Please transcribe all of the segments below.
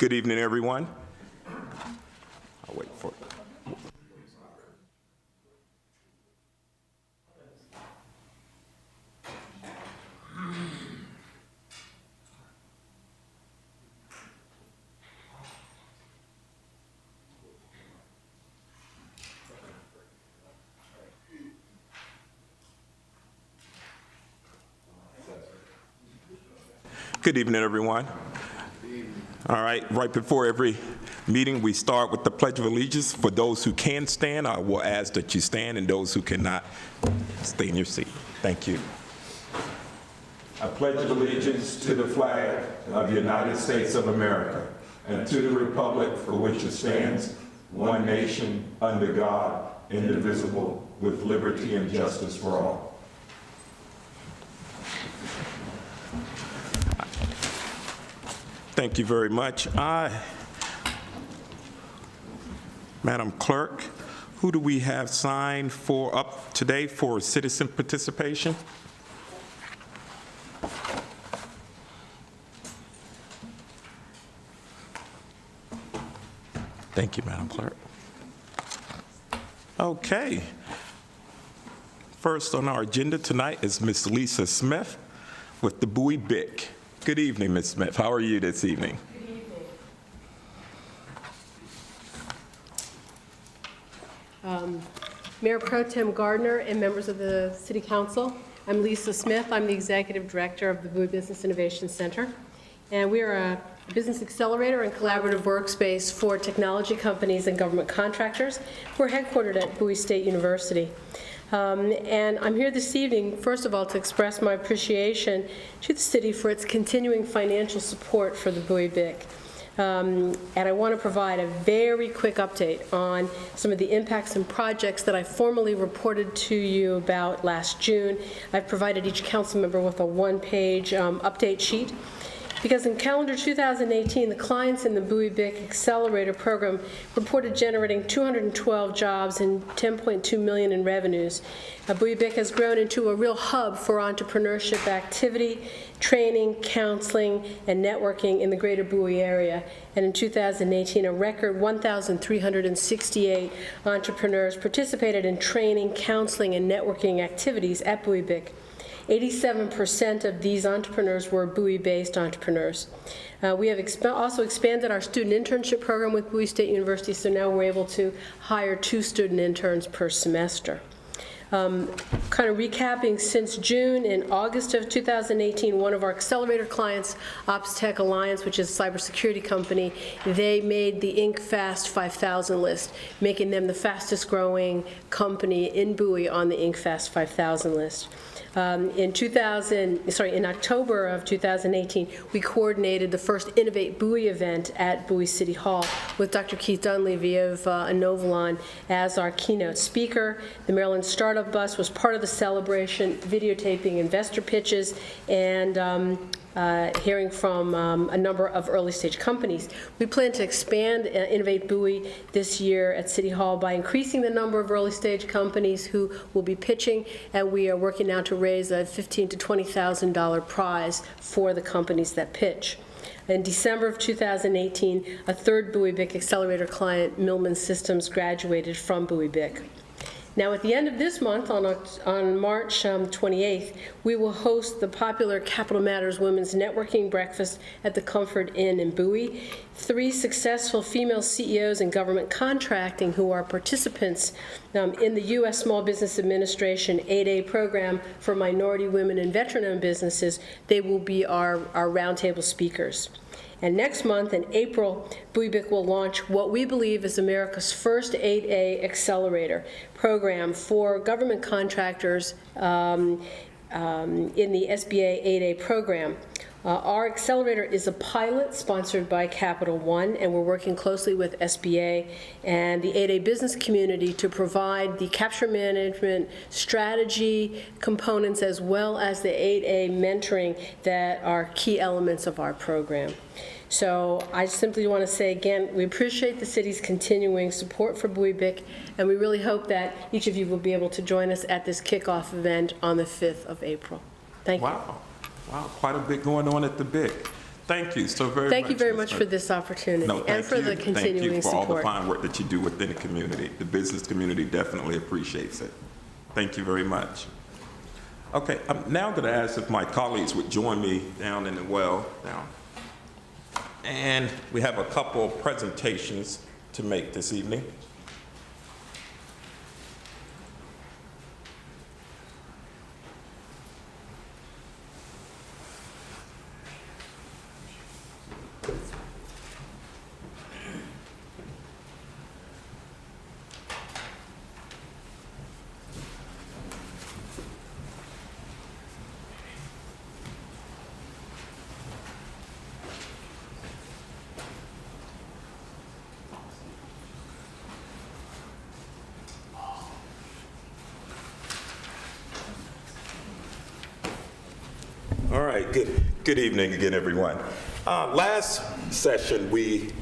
Good evening, everyone. I'll wait for it. Good evening, everyone. All right, right before every meeting, we start with the Pledge of Allegiance. For those who can stand, I will ask that you stand, and those who cannot, stay in your seat. Thank you. I pledge allegiance to the flag of the United States of America and to the republic for which it stands, one nation, under God, indivisible, with liberty and justice for all. Thank you very much. Madam Clerk, who do we have signed for up today for citizen participation? Thank you, Madam Clerk. Okay. First on our agenda tonight is Ms. Lisa Smith with the Bowie BIC. Good evening, Ms. Smith. How are you this evening? Good evening. Mayor Pro Tem Gardner and members of the City Council, I'm Lisa Smith. I'm the Executive Director of the Bowie Business Innovation Center. And we are a business accelerator and collaborative workspace for technology companies and government contractors. We're headquartered at Bowie State University. And I'm here this evening, first of all, to express my appreciation to the city for its continuing financial support for the Bowie BIC. And I want to provide a very quick update on some of the impacts and projects that I formally reported to you about last June. I've provided each council member with a one-page update sheet. Because in calendar 2018, the clients in the Bowie BIC Accelerator program reported generating 212 jobs and $10.2 million in revenues. Bowie BIC has grown into a real hub for entrepreneurship activity, training, counseling, and networking in the greater Bowie area. And in 2018, a record 1,368 entrepreneurs participated in training, counseling, and networking activities at Bowie BIC. 87% of these entrepreneurs were Bowie-based entrepreneurs. We have also expanded our student internship program with Bowie State University, so now we're able to hire 2 student interns per semester. Kind of recapping, since June and August of 2018, one of our accelerator clients, OpsTech Alliance, which is a cybersecurity company, they made the Inc. Fast 5000 list, making them the fastest growing company in Bowie on the Inc. Fast 5000 list. In October of 2018, we coordinated the first Innovate Bowie event at Bowie City Hall with Dr. Keith Dunleavy of Inovalon as our keynote speaker. The Maryland Startup Bus was part of the celebration, videotaping investor pitches, and hearing from a number of early stage companies. We plan to expand Innovate Bowie this year at City Hall by increasing the number of early stage companies who will be pitching, and we are working now to raise a $15,000 to $20,000 prize for the companies that pitch. In December of 2018, a third Bowie BIC Accelerator client, Millman Systems, graduated from Bowie BIC. Now, at the end of this month, on March 28th, we will host the popular Capital Matters Women's Networking Breakfast at the Comfort Inn in Bowie. 3 successful female CEOs in government contracting who are participants in the U.S. Small Business Administration 8A program for minority women and veteran-owned businesses. They will be our roundtable speakers. And next month, in April, Bowie BIC will launch what we believe is America's first 8A accelerator program for government contractors in the SBA 8A program. Our accelerator is a pilot sponsored by Capital One, and we're working closely with SBA and the 8A business community to provide the capture management strategy components as well as the 8A mentoring that are key elements of our program. So I simply want to say again, we appreciate the city's continuing support for Bowie BIC, and we really hope that each of you will be able to join us at this kickoff event on the 5th of April. Thank you. Wow, quite a bit going on at the BIC. Thank you so very much. Thank you very Ms. much Smith. for this opportunity No, and thank for you. the continuing Thank you for all the support. fine work that you do within the community. The business community definitely appreciates it. Thank you very much. Okay, I'm now going to ask if my colleagues would join me down in the well. Down. And we have a couple of presentations to make this evening. All right, good evening again, everyone. Last session, we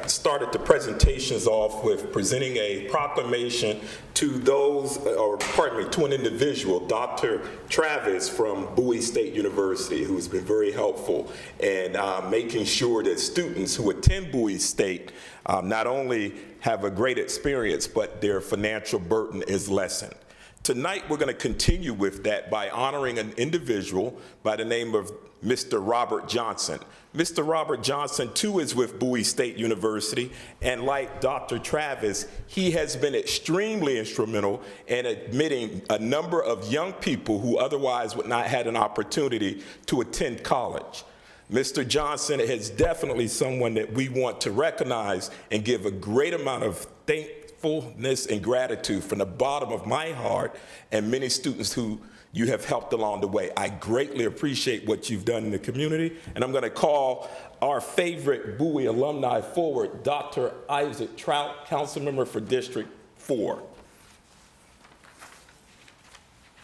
started the presentations off with presenting a proclamation to to an individual, Dr. Travis from Bowie State University, who's been very helpful in making sure that students who attend Bowie State not only have a great experience, but their financial burden is lessened. Tonight, we're going to continue with that by honoring an individual by the name of Mr. Robert Johnson. Mr. Robert Johnson, too, is with Bowie State University, and like Dr. Travis, he has been extremely instrumental in admitting a number of young people who otherwise would not have an opportunity to attend college. Mr. Johnson is definitely someone that we want to recognize and give a great amount of thankfulness and gratitude from the bottom of my heart and many students who you have helped along the way. I greatly appreciate what you've done in the community, and I'm going to call our favorite Bowie alumni forward, Dr. Isaac Trout, council member for District 4.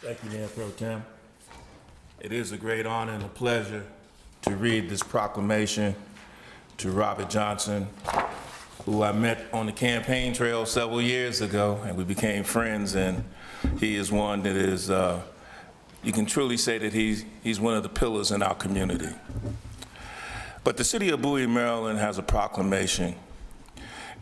Thank you, Mayor Pro Tem. It is a great honor and a pleasure to read this proclamation to Robert Johnson, who I met on the campaign trail several years ago, and we became friends, and he is one that is, you can truly say that he's one of the pillars in our community. But the city of Bowie, Maryland has a proclamation.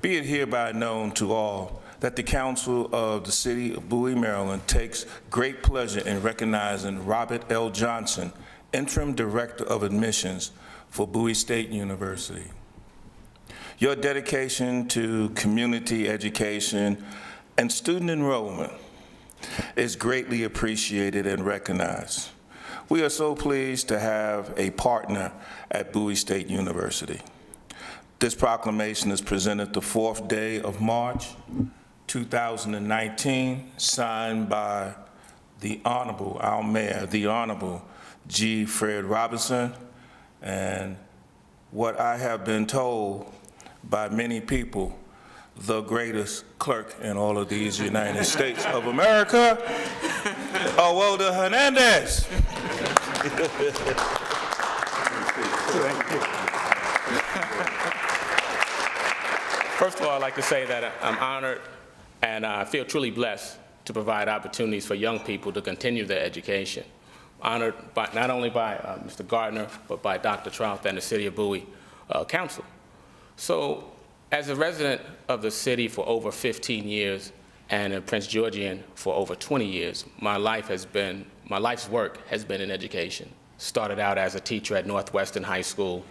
Be it hereby known to all that the council of the city of Bowie, Maryland takes great pleasure in recognizing Robert L. Johnson, Interim Director of Admissions for Bowie State University. Your dedication to community education and student enrollment is greatly appreciated and recognized. We are so pleased to have a partner at Bowie State University. This proclamation is presented the 4th day of March, 2019, signed by the Honorable, our Mayor, the Honorable G. Fred Robinson, and what I have been told by many people, the greatest clerk in all of these United States of America, Owolda Hernandez. First of all, I'd like to say that I'm honored and I feel truly blessed to provide opportunities for young people to continue their education. Honored by, not only by Mr. Gardner, but by Dr. Trout and the City of Bowie Council. So, as a resident of the city for over 15 years and a Prince Georgian for over 20 years, my life's work has been in education. Started out as a teacher at Northwestern High School,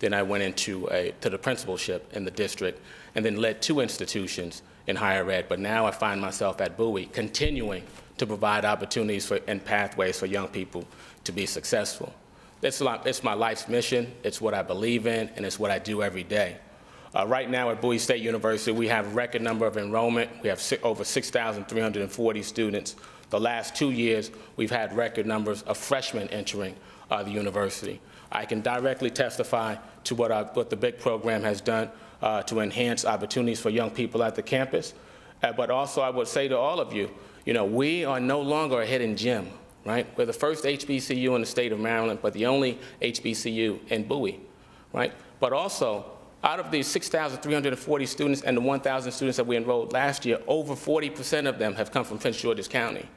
then I went into the principalship in the district, and then led 2 institutions in higher ed. But now I find myself at Bowie, continuing to provide opportunities and pathways for young people to be successful. It's my life's mission, it's what I believe in, and it's what I do every day. Right now at Bowie State University, we have a record number of enrollment. We have over 6,340 students. The last 2 years, we've had record numbers of freshmen entering the university. I can directly testify to what the big program has done to enhance opportunities for young people at the campus. But also, I would say to all of you, we are no longer a hidden gem, right? We're the first HBCU in the state of Maryland, but the only HBCU in Bowie, right? But also, out of these 6,340 students and the 1,000 students that we enrolled last year, over 40% of them have come from Prince George's County.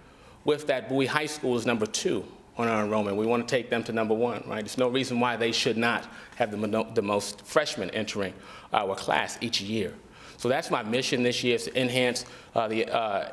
With that, Bowie High School is number 2, on our enrollment. We want to take them to number one, right? There's no reason why they should not have the most freshmen entering our class each year. So that's my mission this year, is to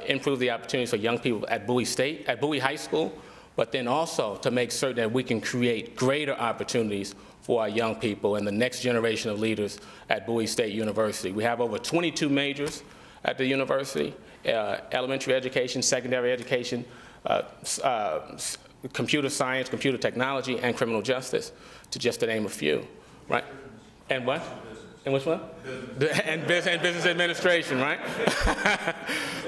improve the opportunities for young people at Bowie High School, but then also to make certain that we can create greater opportunities for our young people and the next generation of leaders at Bowie State University. We have over 22 majors at the university, elementary education, secondary education, computer science, computer technology, and criminal justice, to name a few, right? And what? And which one? And business administration, right?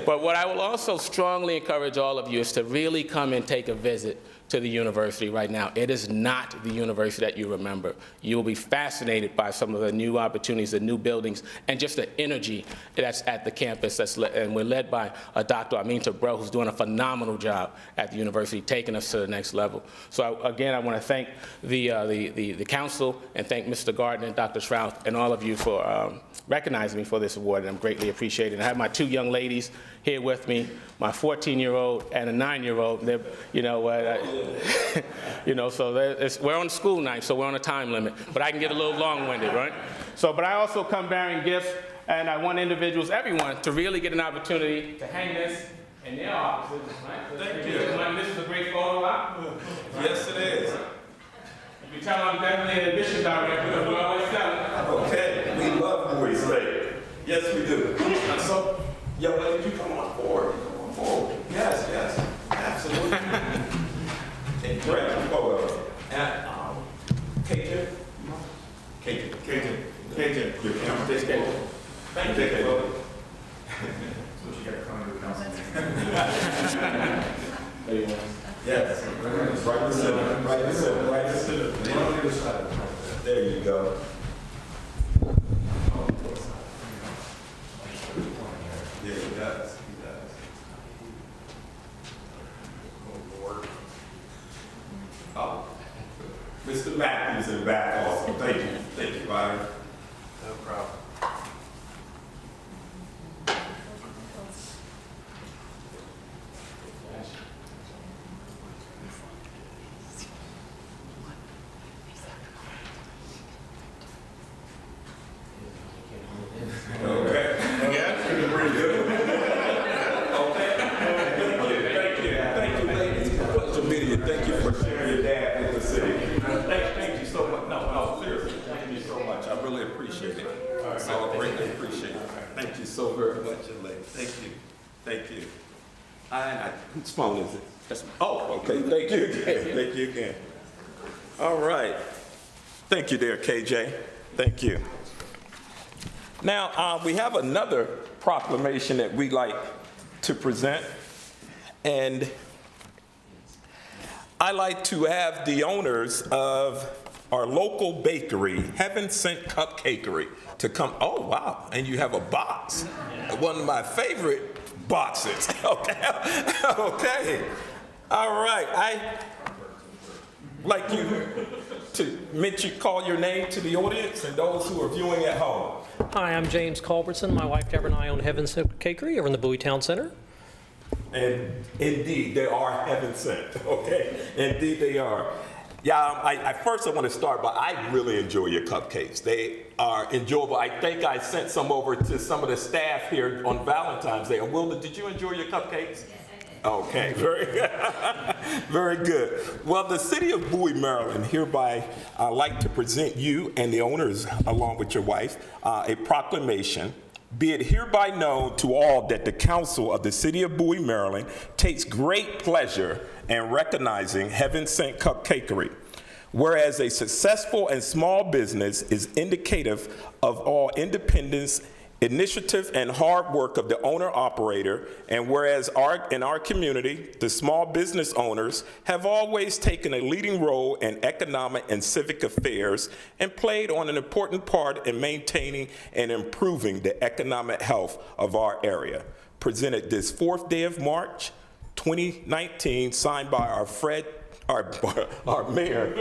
But what I will also strongly encourage all of you is to really come and take a visit to the university right now. It is not the university that you remember. You will be fascinated by some of the new opportunities, the new buildings, and just the energy that's at the campus. And we're led by Dr. Aminta Bro, who's doing a phenomenal job at the university, taking us to the next level. So again, I want to thank the council and thank Mr. Gardner and Dr. Shroud and all of you for recognizing me for this award, and I'm greatly appreciated. I have my two young ladies here with me, my 14-year-old and a 9-year-old. So we're on school night, so we're on a time limit, but I can get a little long-winded, right? But I also come bearing gifts, and I want individuals, everyone, to really get an opportunity to hang this in their offices, right? Thank you. This is a great photo op. Yes, it is. You can tell I'm definitely an admission director, because we always tell it. Okay, we love Bowie State. Yes, we do. So, young lady, you come on forward. Come on forward. Yes, absolutely. And grab the photo. And KJ. Your camera. Thank you, KJ. So you got to come to the council. Yes. Right in the center. There you go. Yeah, he does. Oh, Mr. Matthews in the back also. Thank you, Byron. No problem. Okay. Yeah, pretty good. Okay. Thank you, ladies. Pleasure meeting you. Thank you for sharing your dad with the city. Thank you so much. No, seriously. Thank you so much. I really appreciate it. I greatly appreciate it. Thank you so very much, young lady. Thank you. Whose phone is it? Oh, okay. Thank you again. Thank you again. All right. Thank you there, KJ. Thank you. Now, we have another proclamation that we'd like to present, and I like to have the owners of our local bakery, Heaven Sent Cupcakery, to come. Oh, wow, and you have a box, one of my favorite boxes. Okay, all right. I like you to call your name to the audience and those who are viewing at home. Hi, I'm James Culbertson. My wife Deborah and I own Heaven Sent Cakery over in the Bowie Town Center. And indeed, they are heaven sent, okay? Indeed, they are. Yeah, first I want to start by, I really enjoy your cupcakes. They are enjoyable. I think I sent some over to some of the staff here on Valentine's Day. And Wilda, did you enjoy your cupcakes? Yes, I did. Okay, very good. Well, the city of Bowie, Maryland, hereby like to present you and the owners, along with your wife, a proclamation. Be it hereby known to all that the council of the city of Bowie, Maryland, takes great pleasure in recognizing Heaven Sent Cupcakery. Whereas a successful and small business is indicative of all independence, initiative, and hard work of the owner-operator, and whereas in our community, the small business owners have always taken a leading role in economic and civic affairs and played on an important part in maintaining and improving the economic health of our area. Presented this 4th day of March, 2019, signed by our mayor,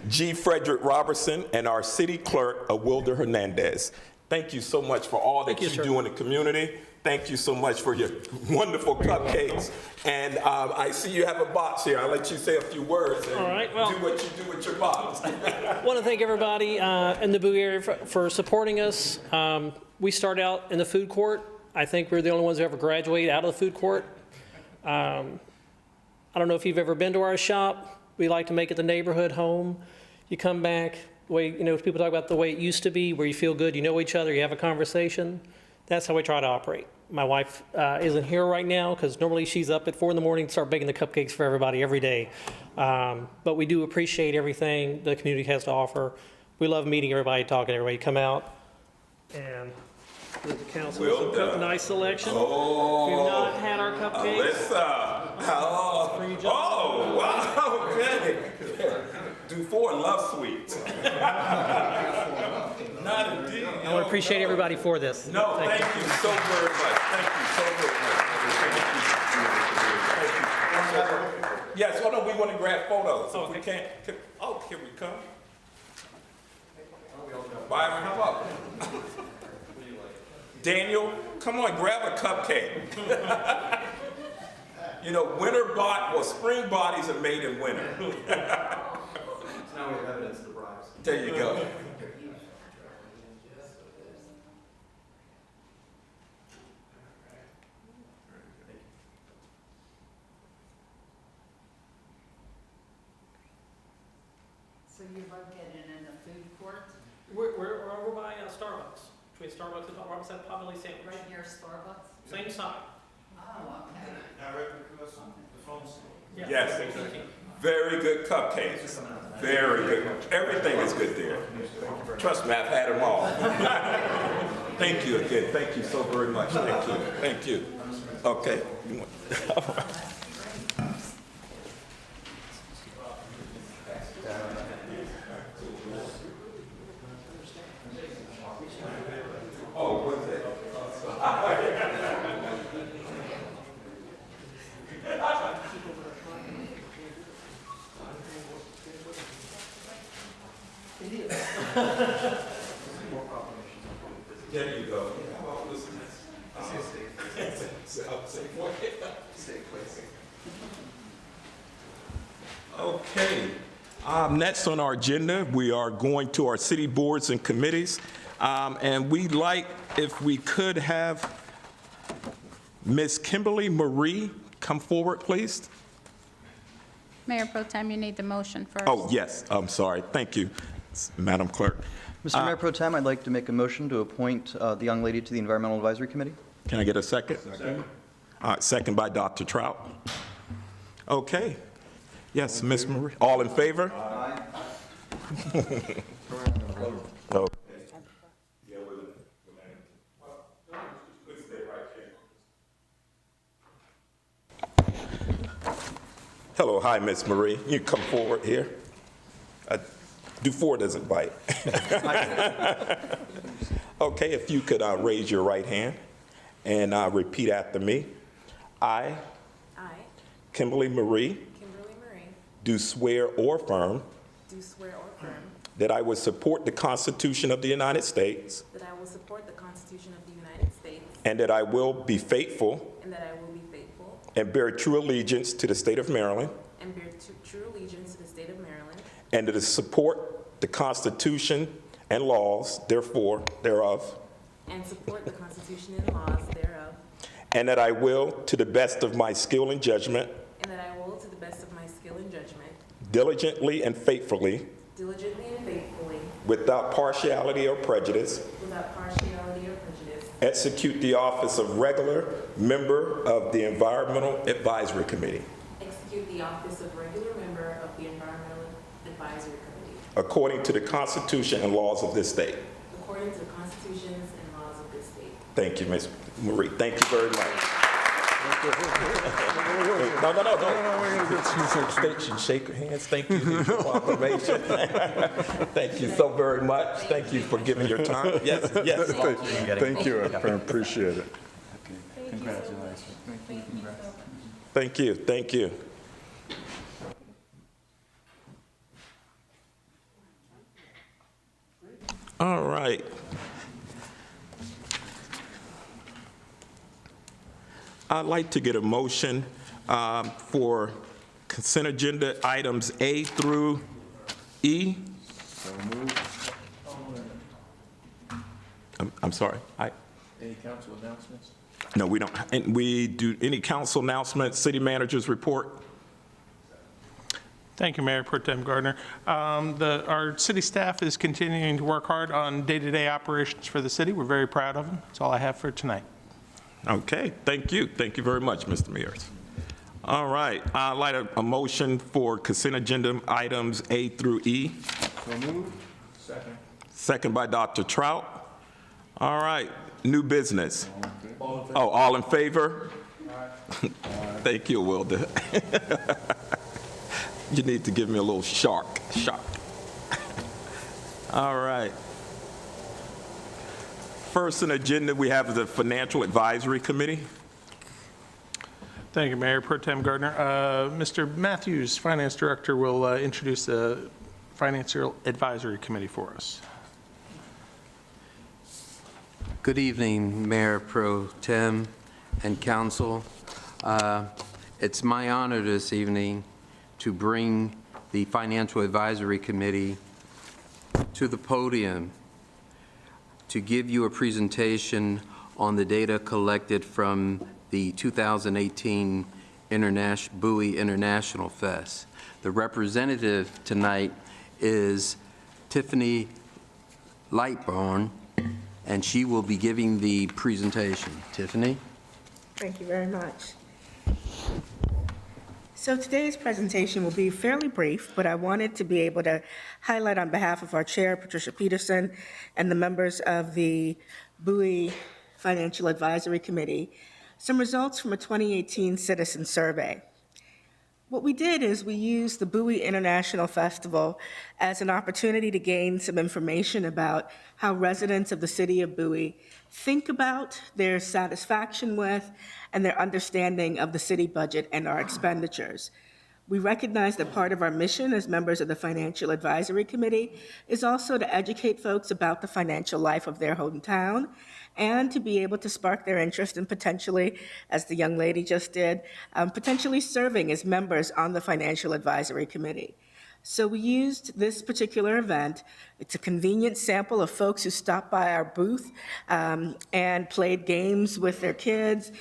G. Frederick Robertson, and our city clerk, Wilder Hernandez. Thank you so much for all that you do in the community. Thank you so much for your wonderful cupcakes. And I see you have a box here. I'll let you say a few words and All right, well- do what you do with your box. I want to thank everybody in the Bowie area for supporting us. We started out in the food court. I think we're the only ones who ever graduated out of the food court. I don't know if you've ever been to our shop. We like to make it the neighborhood home. You come back, the way, people talk about the way it used to be, where you feel good, you know each other, you have a conversation. That's how we try to operate. My wife isn't here right now because normally she's up at 4 in the morning to start baking the cupcakes for everybody every day. But we do appreciate everything the community has to offer. We love meeting everybody, talking to everybody. Come out and let the council Well some done. nice selection. Oh, If you've not had our cupcakes, oh, wow, okay. Do 4 love sweets. Not indeed. I want to appreciate everybody for this. No, thank you so very much. Thank you so very much. Thank you. Yes, hold on, we want to grab photos. If we can't, oh, here we come. Byron, how about? Daniel, come on, grab a cupcake. Spring bodies are made in winter. So now we have evidence of the bribes. There you go. So you're located in the food court, We're over by Starbucks. Between Starbucks and Starbucks, that probably same, right near Starbucks? same side. Oh, okay. Now, right across the phone store. Yeah. Yes. Very good cupcakes. Very good. Everything is good there. Trust me, I've had them all. Thank you again. Thank you so very much. Thank you. Thank you. Okay. Oh, what's that? There you go. How about this? Okay. Next on our agenda, we are going to our city boards and committees. And we'd like, if we could have Ms. Kimberly Marie come forward, please. Mayor Pro Tem, you need the motion first. Oh, yes, I'm sorry. Thank you, Madam Clerk. Mr. Mayor Pro Tem, I'd like to make a motion to appoint the young lady to the Environmental Advisory Committee. Can I get a second? Second. Second by Dr. Trout. Okay. Yes, Ms. Marie. All in favor? Aye. Oh. Hello, hi, Ms. Marie. You come forward here. Do 4 doesn't bite. Okay, if you could raise your right hand and repeat after me. I, Kimberly Marie, do swear or affirm that I will support the Constitution of the United States that I will support the Constitution of the United States and that I will be faithful and that I will be faithful and bear true allegiance to the state of Maryland and bear true allegiance to the state of Maryland and to support the Constitution and laws thereof, and support the Constitution and laws thereof, and that I will, to the best of my skill and judgment, and that I will, to the best of my skill and judgment, diligently and faithfully, without partiality or prejudice, execute the office of regular member of the Environmental Advisory Committee according to the Constitution and laws of this state. according to the constitutions and laws of this state. Thank you, Ms. Marie. Thank you very much. No. Shake your hands. Thank you for your proclamation. Thank you so very much. Thank you for giving your time. Yes. Thank you. I appreciate it. Congratulations. Thank you. All right. I'd like to get a motion for consent agenda items A through E. I'm sorry. Any council announcements? No, we don't. And we do any council announcements, city managers report? Thank you, Mayor Pro Tem Gardner. Our city staff is continuing to work hard on day-to-day operations for the city. We're very proud of them. That's all I have for tonight. Okay, thank you. Thank you very much, Mr. Mears. All right, I'd like a motion for consent agenda items A through E. So moved. Second. Second by Dr. Trout. All right, new business. Oh, all in favor? Thank you, Wilda. You need to give me a little shock. All right. First on the agenda we have the Financial Advisory Committee. Thank you, Mayor Pro Tem Gardner. Mr. Matthews, Finance Director, will introduce the Financial Advisory Committee for us. Good evening, Mayor Pro Tem and Council. It's my honor this evening to bring the Financial Advisory Committee to the podium to give you a presentation on the data collected from the 2018 Bowie International Fest. The representative tonight is Tiffany Lightborn, and she will be giving the presentation. Tiffany? Thank you very much. So today's presentation will be fairly brief, but I wanted to be able to highlight on behalf of our chair, Patricia Peterson, and the members of the Bowie Financial Advisory Committee, some results from a 2018 citizen survey. What we did is we used the Bowie International Festival as an opportunity to gain some information about how residents of the city of Bowie think about their satisfaction with and their understanding of the city budget and our expenditures. We recognize that part of our mission as members of the Financial Advisory Committee is also to educate folks about the financial life of their hometown and to be able to spark their interest in potentially, as the young lady just did, potentially serving as members on the Financial Advisory Committee. So we used this particular event. It's a convenient sample of folks who stopped by our booth and played games with their kids.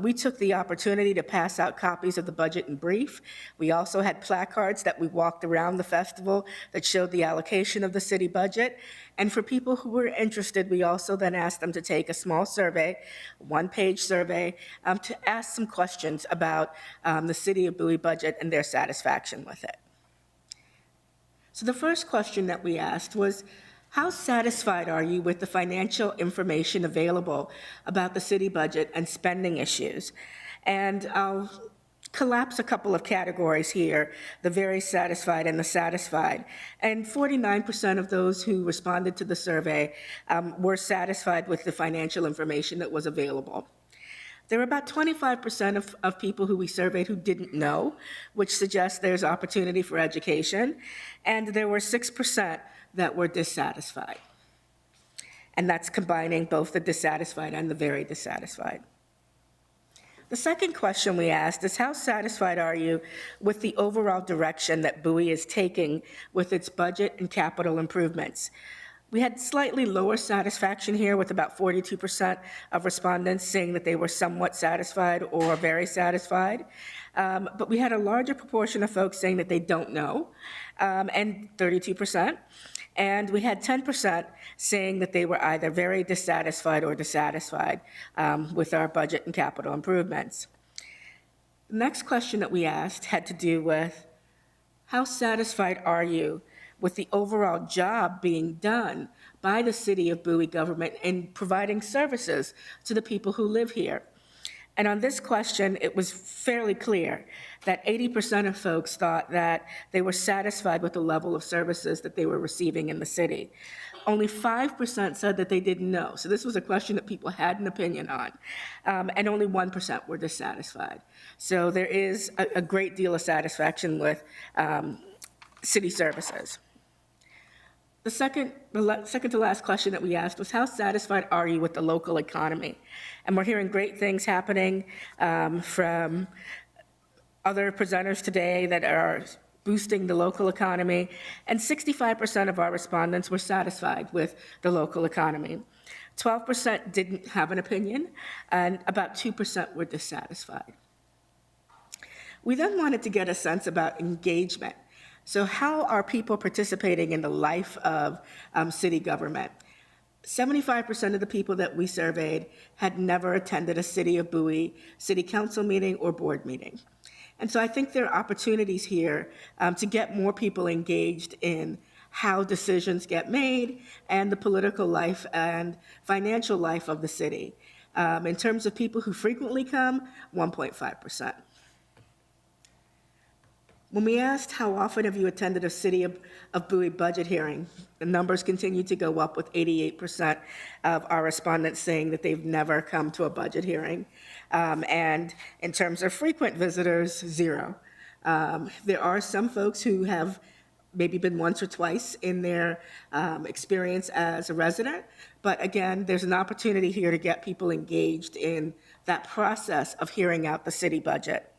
We took the opportunity to pass out copies of the budget in brief. We also had placards that we walked around the festival that showed the allocation of the city budget. And for people who were interested, we also then asked them to take a small survey, one-page survey, to ask some questions about the city of Bowie budget and their satisfaction with it. So the first question that we asked was, how satisfied are you with the financial information available about the city budget and spending issues? And I'll collapse a couple of categories here, the very satisfied and the satisfied. And 49% of those who responded to the survey were satisfied with the financial information that was available. There were about 25% of people who we surveyed who didn't know, which suggests there's opportunity for education, and there were 6% that were dissatisfied. And that's combining both the dissatisfied and the very dissatisfied. The second question we asked is, how satisfied are you with the overall direction that Bowie is taking with its budget and capital improvements? We had slightly lower satisfaction here, with about 42% of respondents saying that they were somewhat satisfied or very satisfied. But we had a larger proportion of folks saying that they don't know, and 32%. And we had 10% saying that they were either very dissatisfied or dissatisfied with our budget and capital improvements. The next question that we asked had to do with, how satisfied are you with the overall job being done by the city of Bowie government in providing services to the people who live here? And on this question, it was fairly clear that 80% of folks thought that they were satisfied with the level of services that they were receiving in the city. Only 5% said that they didn't know. So this was a question that people had an opinion on. And only 1% were dissatisfied. So there is a great deal of satisfaction with city services. second to last question that we asked was, how satisfied are you with the local economy? And we're hearing great things happening from other presenters today that are boosting the local economy, and 65% of our respondents were satisfied with the local economy. 12% didn't have an opinion, and about 2% were dissatisfied. We then wanted to get a sense about engagement. So how are people participating in the life of city government? 75% of the people that we surveyed had never attended a City of Bowie city council meeting or board meeting. And so I think there are opportunities here to get more people engaged in how decisions get made and the political life and financial life of the city. In terms of people who frequently come, 1.5%. When we asked how often have you attended a City of Bowie budget hearing, the numbers continue to go up, with 88% of our respondents saying that they've never come to a budget hearing. And in terms of frequent visitors, 0. There are some folks who have maybe been once or twice in their experience as a resident, but again, there's an opportunity here to get people engaged in that process of hearing out the city budget.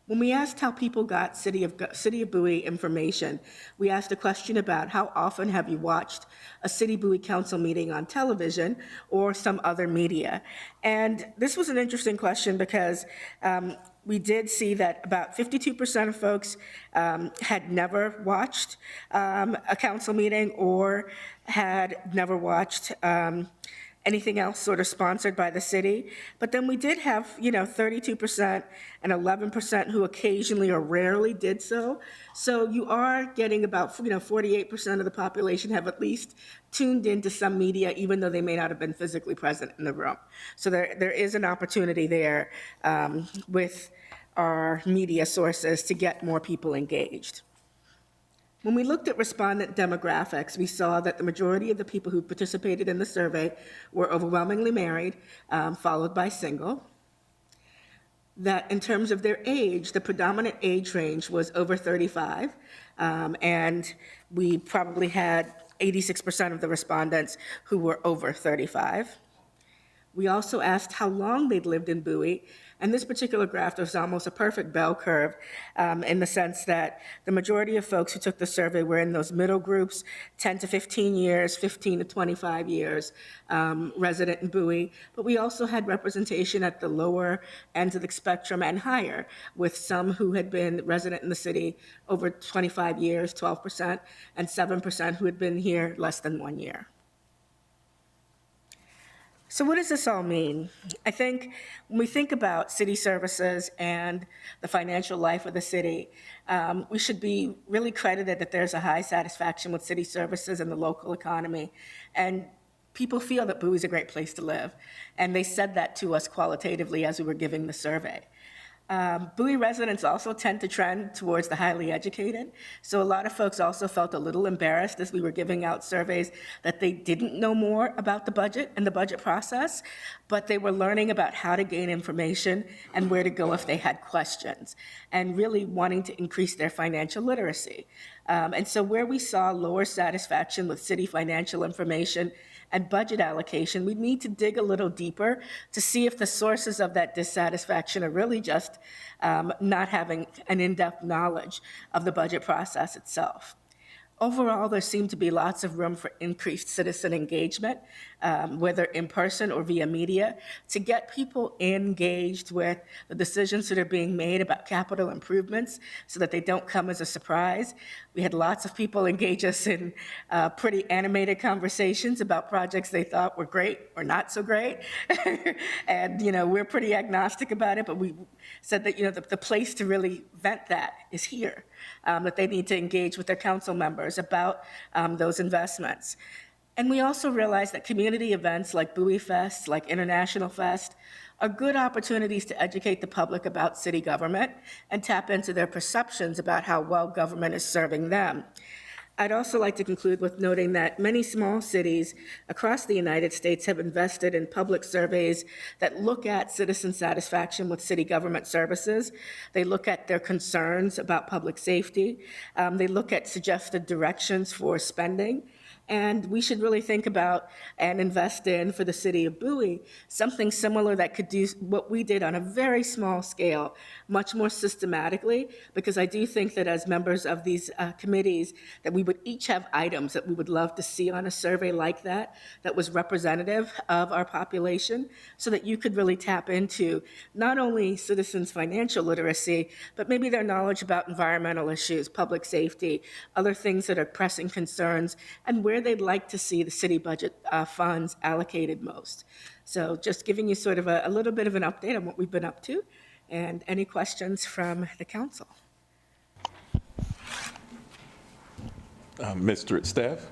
When we asked how people got City of Bowie information, we asked a question about how often have you watched a City Bowie Council meeting on television or some other media. And this was an interesting question because we did see that about 52% of folks had never watched a council meeting or had never watched anything else sort of sponsored by the city. But then we did have, 32% and 11% who occasionally or rarely did so. So you are getting about, 48% of the population have at least tuned into some media, even though they may not have been physically present in the room. So there is an opportunity there with our media sources to get more people engaged. When we looked at respondent demographics, we saw that the majority of the people who participated in the survey were overwhelmingly married, followed by single. That in terms of their age, the predominant age range was over 35, and we probably had 86% of the respondents who were over 35. We also asked how long they'd lived in Bowie, and this particular graph was almost a perfect bell curve in the sense that the majority of folks who took the survey were in those middle groups, 10 to 15 years, 15 to 25 years resident in Bowie. But we also had representation at the lower ends of the spectrum and higher, with some who had been resident in the city over 25 years, 12%, and 7% who had been here less than 1 year. So what does this all mean? I think when we think about city services and the financial life of the city, we should be really credited that there's a high satisfaction with city services and the local economy. And people feel that Bowie's a great place to live. And they said that to us qualitatively as we were giving the survey. Bowie residents also tend to trend towards the highly educated. So a lot of folks also felt a little embarrassed as we were giving out surveys that they didn't know more about the budget and the budget process, but they were learning about how to gain information and where to go if they had questions, and really wanting to increase their financial literacy. And so where we saw lower satisfaction with city financial information and budget allocation, we need to dig a little deeper to see if the sources of that dissatisfaction are really just not having an in-depth knowledge of the budget process itself. Overall, there seemed to be lots of room for increased citizen engagement, whether in person or via media, to get people engaged with the decisions that are being made about capital improvements so that they don't come as a surprise. We had lots of people engage us in pretty animated conversations about projects they thought were great or not so great. And, we're pretty agnostic about it, but we said that, the place to really vent that is here, that they need to engage with their council members about those investments. And we also realized that community events like Bowie Fest, like International Fest, are good opportunities to educate the public about city government and tap into their perceptions about how well government is serving them. I'd also like to conclude with noting that many small cities across the United States have invested in public surveys that look at citizen satisfaction with city government services. They look at their concerns about public safety. They look at suggested directions for spending. And we should really think about and invest in, for the city of Bowie, something similar that could do what we did on a very small scale, much more systematically, because I do think that as members of these committees, that we would each have items that we would love to see on a survey like that, that was representative of our population, so that you could really tap into not only citizens' financial literacy, but maybe their knowledge about environmental issues, public safety, other things that are pressing concerns, and where they'd like to see the city budget funds allocated most. So just giving you sort of a little bit of an update on what we've been up to, and any questions from the council. Mr. Staff?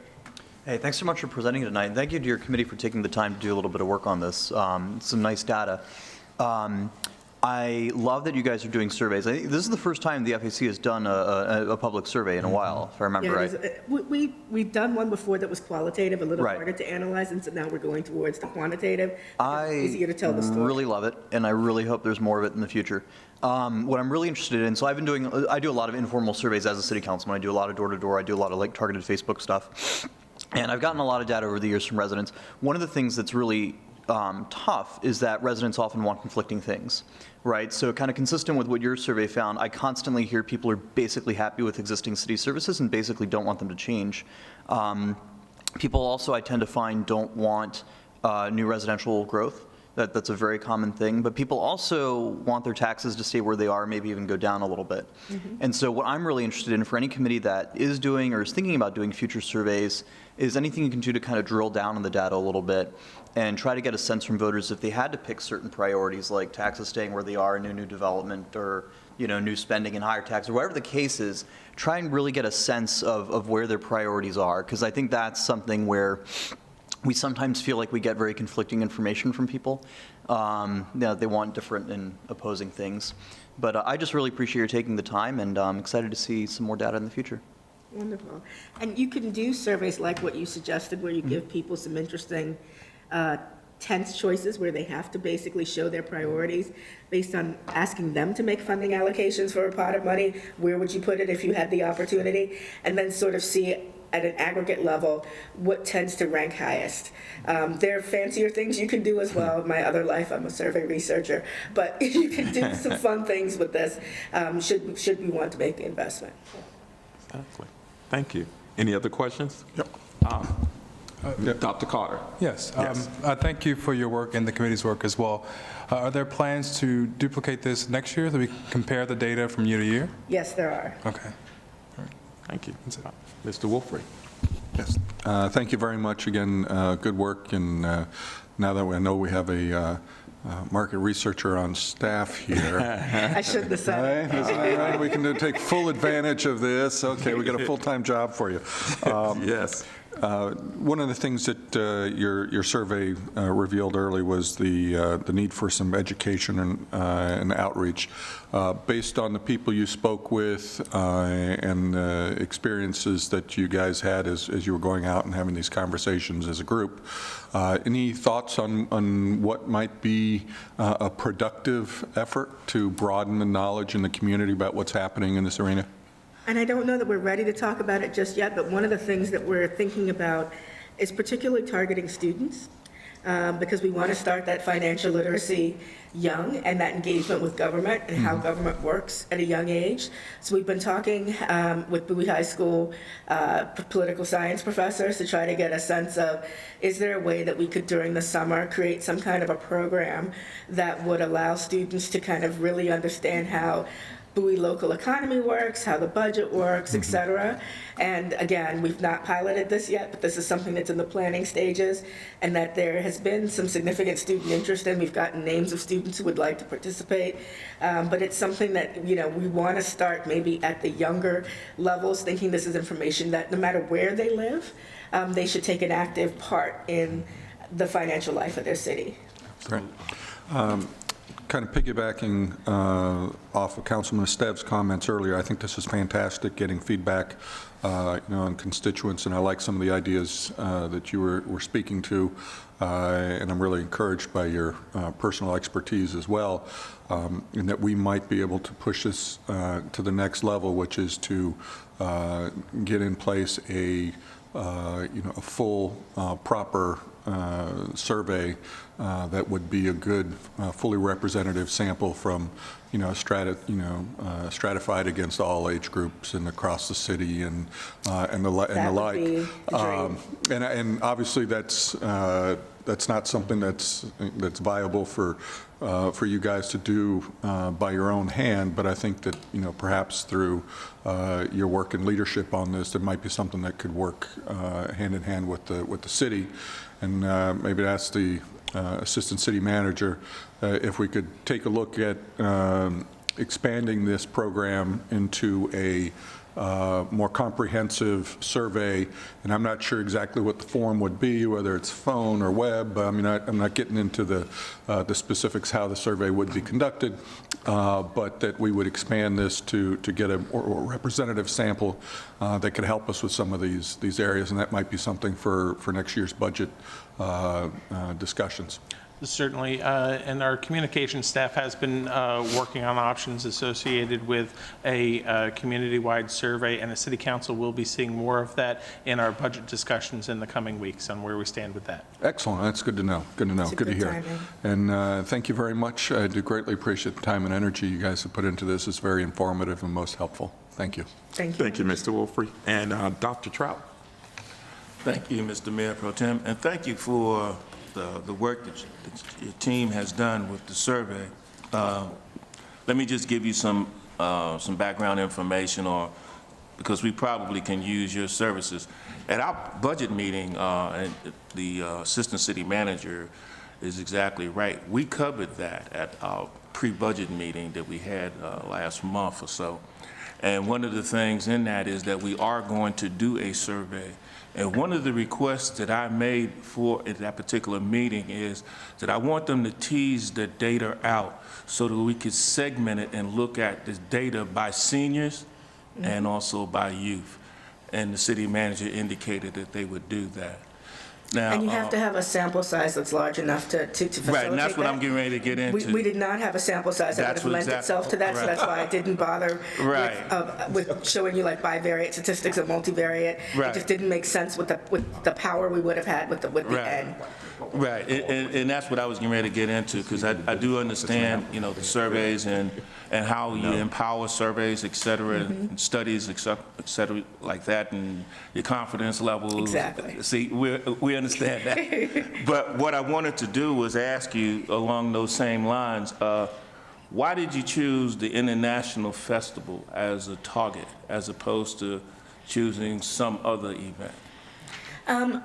Hey, thanks so much for presenting tonight. Thank you to your committee for taking the time to do a little bit of work on this. Some nice data. I love that you guys are doing surveys. I think this is the first time the FAC has done a public survey in a while, if I remember right. We've done one before that was qualitative, a little harder to analyze, and so now we're going towards the quantitative. It's easier to tell the story. I really love it, and I really hope there's more of it in the future. What I'm really interested in, so I do a lot of informal surveys as a city councilman. I do a lot of door-to-door. I do a lot of like targeted Facebook stuff. And I've gotten a lot of data over the years from residents. One of the things that's really tough is that residents often want conflicting things, right? So kind of consistent with what your survey found, I constantly hear people are basically happy with existing city services and basically don't want them to change. People also, I tend to find, don't want new residential growth. That's a very common thing, but people also want their taxes to stay where they are, maybe even go down a little bit. And so what I'm really interested in for any committee that is doing or is thinking about doing future surveys is anything you can do to kind of drill down on the data a little bit and try to get a sense from voters if they had to pick certain priorities like taxes staying where they are, new development, or new spending and higher tax, or whatever the case is, try and really get a sense of where their priorities are, because I think that's something where we sometimes feel like we get very conflicting information from people. They want different and opposing things. But I just really appreciate your taking the time, and I'm excited to see some more data in the future. Wonderful. And you can do surveys like what you suggested, where you give people some interesting tense choices where they have to basically show their priorities based on asking them to make funding allocations for a pot of money. Where would you put it if you had the opportunity? And then sort of see at an aggregate level what tends to rank highest. There are fancier things you can do as well. In my other life, I'm a survey researcher, but you can do some fun things with this should we want to make the investment. Exactly. Thank you. Any other questions? Yep. Dr. Carter. Yes. Thank you for your work and the committee's work as well. Are there plans to duplicate this next year, so we compare the data from year to year? Yes, there are. Okay. All right. Thank you. Mr. Wolfrey. Yes. Thank you very much again. Good work. And now that I know we have a market researcher on staff here. I shouldn't have said it. We can take full advantage of this. Okay, we got a full-time job for you. Yes. One of the things that your survey revealed early was the need for some education and outreach. Based on the people you spoke with and experiences that you guys had as you were going out and having these conversations as a group, any thoughts on what might be a productive effort to broaden the knowledge in the community about what's happening in this arena? And I don't know that we're ready to talk about it just yet, but one of the things that we're thinking about is particularly targeting students, because we want to start that financial literacy young and that engagement with government and how government works at a young age. So we've been talking with Bowie High School political science professors to try to get a sense of, is there a way that we could during the summer create some kind of a program that would allow students to kind of really understand how Bowie local economy works, how the budget works, et cetera. And again, we've not piloted this yet, but this is something that's in the planning stages, and that there has been some significant student interest in. We've gotten names of students who would like to participate, but it's something that we want to start maybe at the younger levels, thinking this is information that no matter where they live, they should take an active part in the financial life of their city. Great. kind of piggybacking off of Councilman Estev's comments earlier, I think this is fantastic, getting feedback, on constituents, and I like some of the ideas that you were speaking to, and I'm really encouraged by your personal expertise as well, and that we might be able to push this to the next level, which is to get in place a full, proper survey that would be a good, fully representative sample from, stratified against all age groups and across the city and the like. And obviously that's not something that's viable for you guys to do by your own hand, but I think that, perhaps through your work and leadership on this, there might be something that could work hand in hand with the city. And maybe ask the Assistant City Manager if we could take a look at expanding this program into a more comprehensive survey, and I'm not sure exactly what the form would be, whether it's phone or web. I mean, I'm not getting into the specifics how the survey would be conducted, but that we would expand this to get a representative sample that could help us with some of these areas, and that might be something for next year's budget discussions. Certainly, and our communication staff has been working on options associated with a community-wide survey, and the City Council will be seeing more of that in our budget discussions in the coming weeks on where we stand with that. Excellent. That's good to know. Good to know. Good to hear. Timing. And thank you very much. I do greatly appreciate the time and energy you guys have put into this. It's very informative and most helpful. Thank you. Thank you. Thank you, Mr. Wolfrey. And Dr. Trout. Thank you, Mr. Mayor Pro Tem, and thank you for the work that your team has done with the survey. Let me just give you some background information, because we probably can use your services. At our budget meeting, and the Assistant City Manager is exactly right. We covered that at our pre-budget meeting that we had last month or so. And one of the things in that is that we are going to do a survey. And one of the requests that I made for at that particular meeting is that I want them to tease the data out so that we could segment it and look at the data by seniors and also by youth. And the city manager indicated that they would do that. Now, And you have to have a sample size that's large enough to facilitate right, and that's what that. I'm getting ready to get into. We did not have a sample size that would have lent itself to that, so that's why I didn't bother with showing you like bivariate statistics and multivariate. It just didn't make sense with the power we would have had with the N. Right, and that's what I was getting ready to get into, because I do understand, the surveys and how you empower surveys, et cetera, and studies, et cetera, like that, and your confidence levels. Exactly. See, we understand that. But what I wanted to do was ask you along those same lines, why did you choose the International Festival as a target as opposed to choosing some other event?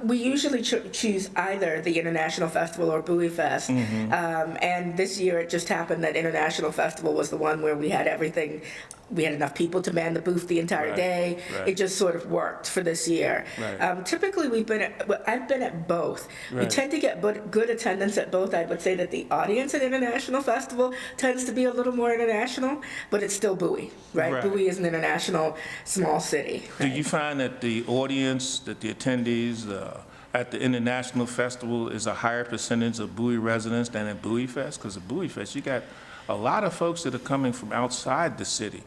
We usually choose either the International Festival or Bowie Fest, and this year it just happened that International Festival was the one where we had everything. We had enough people to man the booth the entire day. It just sort of worked for this year. Typically, I've been at both. We tend to get good attendance at both. I would say that the audience at International Festival tends to be a little more international, but it's still Bowie, right? Bowie is an international small city. Do you find that the audience, that the attendees at the International Festival is a higher percentage of Bowie residents than at Bowie Fest? Because at Bowie Fest, you got a lot of folks that are coming from outside the city.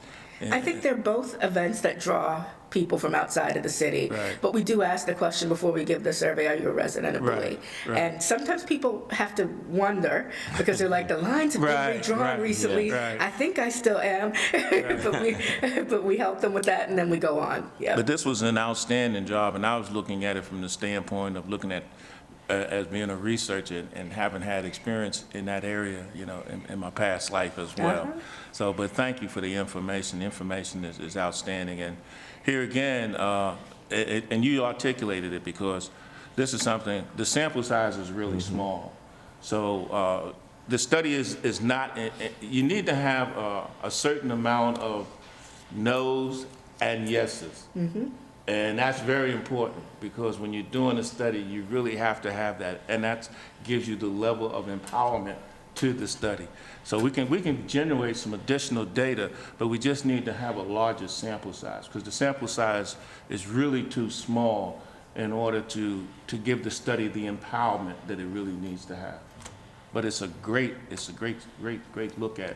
I think they're both events that draw people from outside of the city. But we do ask the question before we give the survey, are you a resident of Bowie? And sometimes people have to wonder, because they're like, the lines have been redrawn recently. I think I still am. but we help them with that, and then we go on. But this was an outstanding job, and I was looking at it from the standpoint of looking at as being a researcher and having had experience in that area, in my past life as well. So, but thank you for the information. The information is outstanding. And here again, and you articulated it, because this is something, the sample size is really small. So the study is not, you need to have a certain amount of no's and yeses. And that's very important, because when you're doing a study, you really have to have that, and that gives you the level of empowerment to the study. So we can generate some additional data, but we just need to have a larger sample size, because the sample size is really too small in order to give the study the empowerment that it really needs to have. But it's a great look at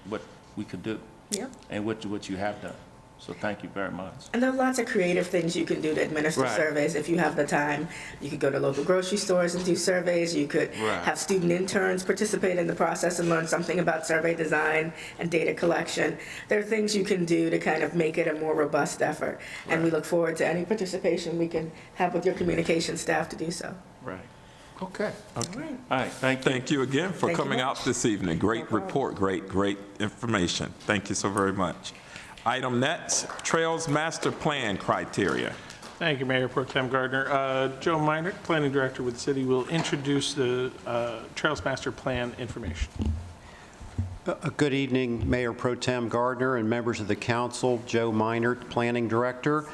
what we could do. Yeah. And what you have done. So thank you very much. And there are lots of creative things you can do to administer Right. surveys if you have the time. You could go to local grocery stores and do surveys. You could Right. have student interns participate in the process and learn something about survey design and data collection. There are things you can do to kind of make it a more robust effort. And we look forward to any participation we can have with your communication staff to do so. Right. Okay. All right. All right, thank you. Thank you again for Thank you coming much. out this evening. Great report, great information. Thank you so very much. Item next, Trails Master Plan criteria. Thank you, Mayor Pro Tem Gardner. Joe Meinert, Planning Director with the city, will introduce the Trails Master Plan information. Good evening, Mayor Pro Tem Gardner and members of the council. Joe Meinert, Planning Director.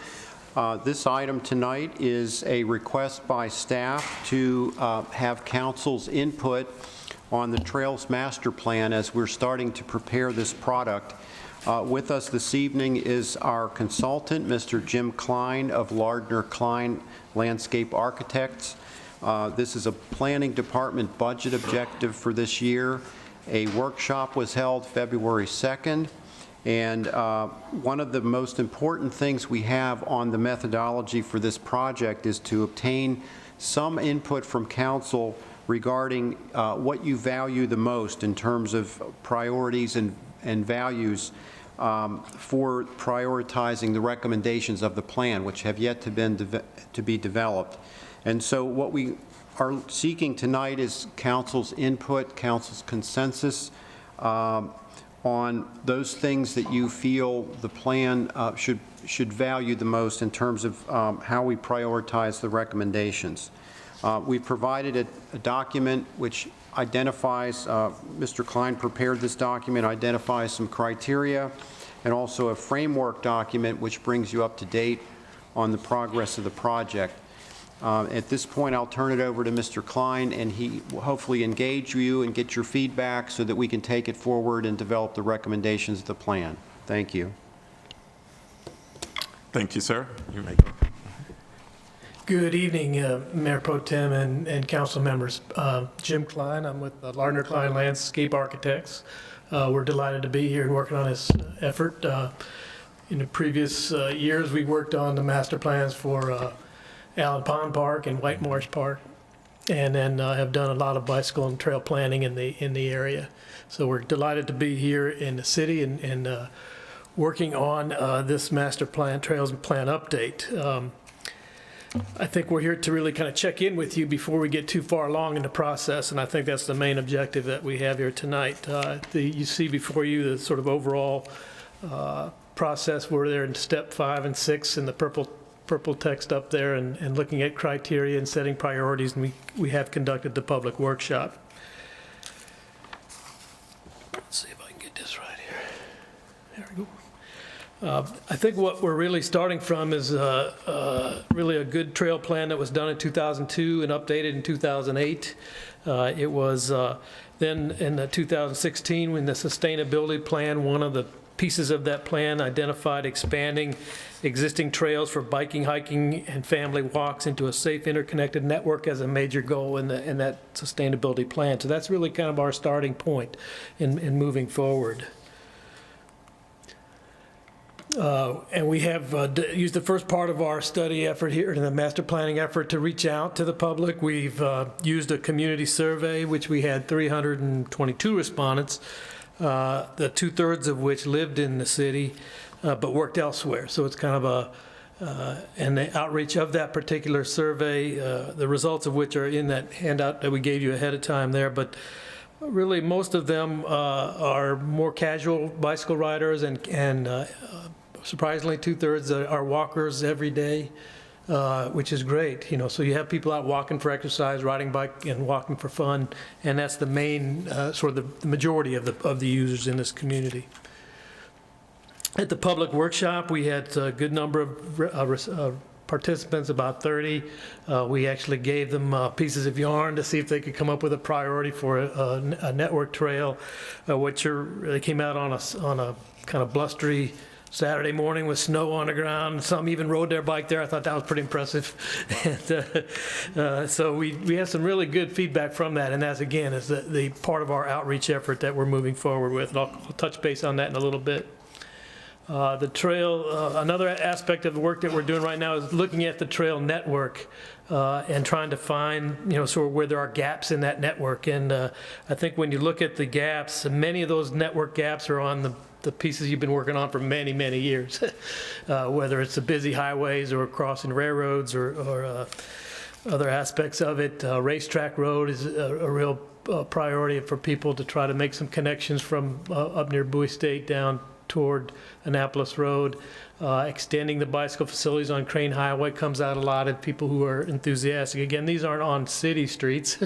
This item tonight is a request by staff to have council's input on the Trails Master Plan as we're starting to prepare this product. With us this evening is our consultant, Mr. Jim Klein of Lardner Klein Landscape Architects. This is a planning department budget objective for this year. A workshop was held February 2nd, and one of the most important things we have on the methodology for this project is to obtain some input from council regarding what you value the most in terms of priorities and values for prioritizing the recommendations of the plan, which have yet to be developed. And so what we are seeking tonight is council's input, council's consensus on those things that you feel the plan should value the most in terms of how we prioritize the recommendations. We've provided a document which identifies, Mr. Klein prepared this document, identifies some criteria, and also a framework document which brings you up to date on the progress of the project. At this point, I'll turn it over to Mr. Klein, and he will hopefully engage you and get your feedback so that we can take it forward and develop the recommendations of the plan. Thank you. Thank you, sir. You may. Good evening, Mayor Pro Tem and council members. Jim Klein, I'm with Lardner Klein Landscape Architects. We're delighted to be here and working on this effort. In the previous years, we worked on the master plans for Allen Pond Park and White Marsh Park, and then have done a lot of bicycle and trail planning in the area. So we're delighted to be here in the city and working on this master plan, Trails Plan update. I think we're here to really kind of check in with you before we get too far along in the process, and I think that's the main objective that we have here tonight. You see before you the sort of overall process. We're there in step 5 and 6 in the purple text up there, and looking at criteria and setting priorities, and we have conducted the public workshop. Let's see if I can get this right here. There we go. I think what we're really starting from is really a good trail plan that was done in 2002 and updated in 2008. It was then in 2016 when the sustainability plan, one of the pieces of that plan identified expanding existing trails for biking, hiking, and family walks into a safe, interconnected network as a major goal in that sustainability plan. So that's really kind of our starting point in moving forward. And we have used the first part of our study effort here in the master planning effort to reach out to the public. We've used a community survey, which we had 322 respondents, the 2/3 of which lived in the city but worked elsewhere. So it's kind of and the outreach of that particular survey, the results of which are in that handout that we gave you ahead of time there. But really, most of them are more casual bicycle riders, and surprisingly, 2/3 are walkers every day, which is great. You know, so you have people out walking for exercise, riding bike, and walking for fun, and that's the main sort of the majority of the users in this community. At the public workshop, we had a good number of participants, about 30. We actually gave them pieces of yarn to see if they could come up with a priority for a network trail, they came out on a kind of blustery Saturday morning with snow on the ground. Some even rode their bike there. I thought that was pretty impressive. And so we have some really good feedback from that, and that's, again, is the part of our outreach effort that we're moving forward with. And I'll touch base on that in a little bit. The trail, another aspect of the work that we're doing right now is looking at the trail network and trying to find, sort of where there are gaps in that network. And I think when you look at the gaps, many of those network gaps are on the pieces you've been working on for many, many years, whether it's the busy highways or crossing railroads or other aspects of it. Racetrack Road is a real priority for people to try to make some connections from up near Bowie State down toward Annapolis Road. Extending the bicycle facilities on Crane Highway comes out a lot of people who are enthusiastic. Again, these aren't on city streets,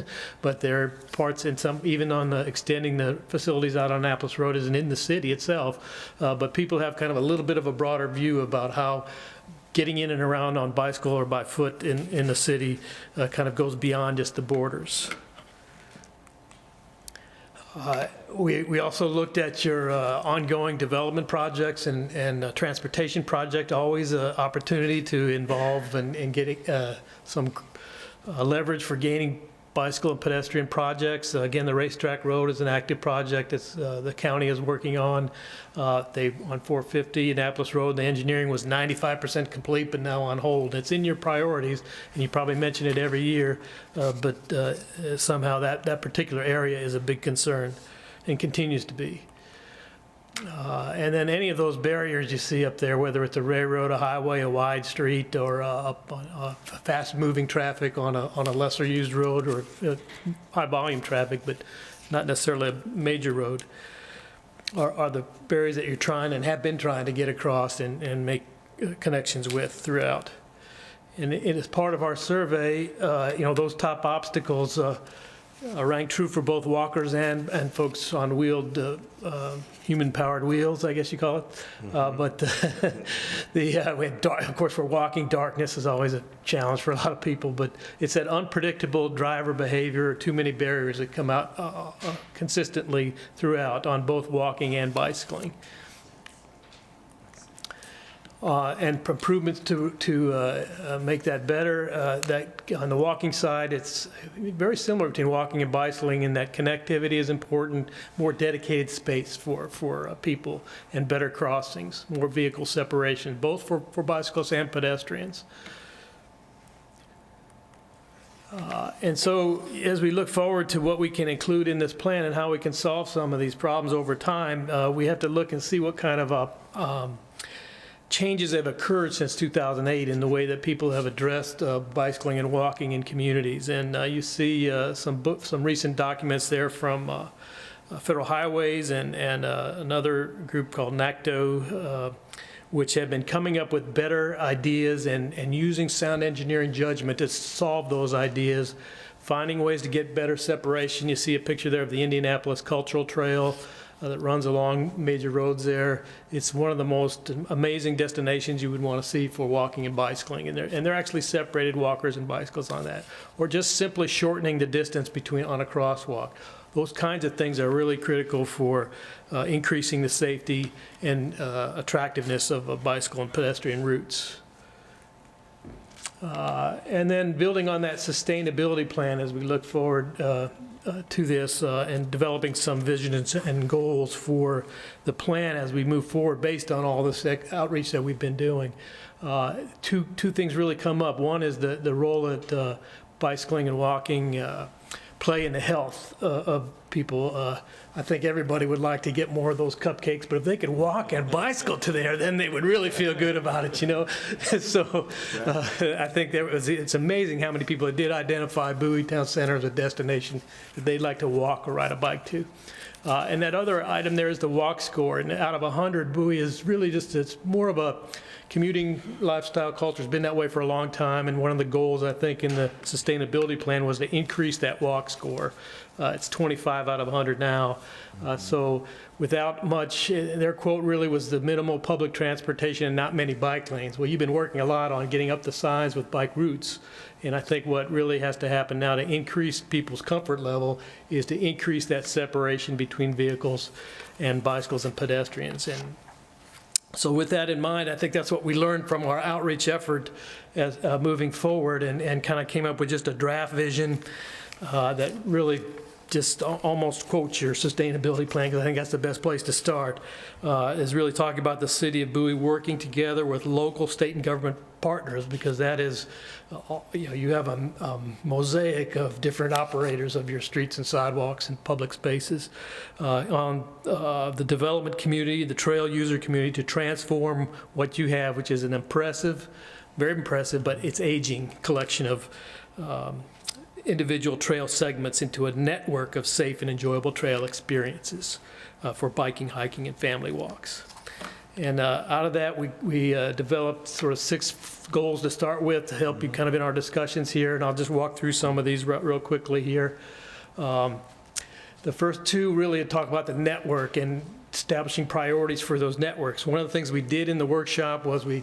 but they're parts in some, even on extending the facilities out on Annapolis Road isn't in the city itself. But people have kind of a little bit of a broader view about how getting in and around on bicycle or by foot in the city kind of goes beyond just the borders. We also looked at your ongoing development projects and transportation project, always an opportunity to involve and get some leverage for gaining bicycle and pedestrian projects. Again, the Racetrack Road is an active project that the county is working on. On 450 Annapolis Road, the engineering was 95% complete, but now on hold. It's in your priorities, and you probably mention it every year, but somehow that particular area is a big concern and continues to be. And then any of those barriers you see up there, whether it's a railroad, a highway, a wide street, or up on fast-moving traffic on a lesser-used road, or high-volume traffic, but not necessarily a major road, are the barriers that you're trying and have been trying to get across and make connections with throughout. And it is part of our survey, those top obstacles rank true for both walkers and folks on wheeled, human-powered wheels, I guess you call it. But of course, for walking, darkness is always a challenge for a lot of people. But it's that unpredictable driver behavior, too many barriers that come out consistently throughout on both walking and bicycling. And improvements to make that better. That on the walking side, it's very similar between walking and bicycling in that connectivity is important, more dedicated space for people, and better crossings, more vehicle separation, both for bicyclists and pedestrians. And so as we look forward to what we can include in this plan and how we can solve some of these problems over time, we have to look and see what kind of changes have occurred since 2008 in the way that people have addressed bicycling and walking in communities. And you see some recent documents there from Federal Highways and another group called NACTO, which have been coming up with better ideas and using sound engineering judgment to solve those ideas, finding ways to get better separation. You see a picture there of the Indianapolis Cultural Trail that runs along major roads there. It's one of the most amazing destinations you would want to see for walking and bicycling. And they're actually separated walkers and bicycles on that. Or just simply shortening the distance on a crosswalk. Those kinds of things are really critical for increasing the safety and attractiveness of bicycle and pedestrian routes. And then building on that sustainability plan as we look forward to this and developing some visions and goals for the plan as we move forward based on all this outreach that we've been doing. Two things really come up. One is the role that bicycling and walking play in the health of people. I think everybody would like to get more of those cupcakes, but if they could walk and bicycle to there, then they would really feel good about it, So I think it's amazing how many people did identify Bowie Town Center as a destination that they'd like to walk or ride a bike to. And that other item there is the walk score. And out of 100, Bowie is really it's more of a commuting lifestyle culture. It's been that way for a long time. And one of the goals, I think, in the sustainability plan was to increase that walk score. It's 25 5 out of 100 now. So without much, their quote really was the minimal public transportation and not many bike lanes. Well, you've been working a lot on getting up the signs with bike routes. And I think what really has to happen now to increase people's comfort level is to increase that separation between vehicles and bicycles and pedestrians. And so with that in mind, I think that's what we learned from our outreach effort as moving forward, and kind of came up with just a draft vision that really just almost quotes your sustainability plan, because I think that's the best place to start, is really talking about the city of Bowie working together with local, state, and government partners, because that is, you have a mosaic of different operators of your streets and sidewalks and public spaces on the development community, the trail user community, to transform what you have, which is an impressive, very impressive, but it's aging collection of individual trail segments into a network of safe and enjoyable trail experiences for biking, hiking, and family walks. And out of that, we developed sort of 6 goals to start with to help you kind of in our discussions here, and I'll just walk through some of these real quickly here. The first 2 really talk about the network and establishing priorities for those networks. One of the things we did in the workshop was we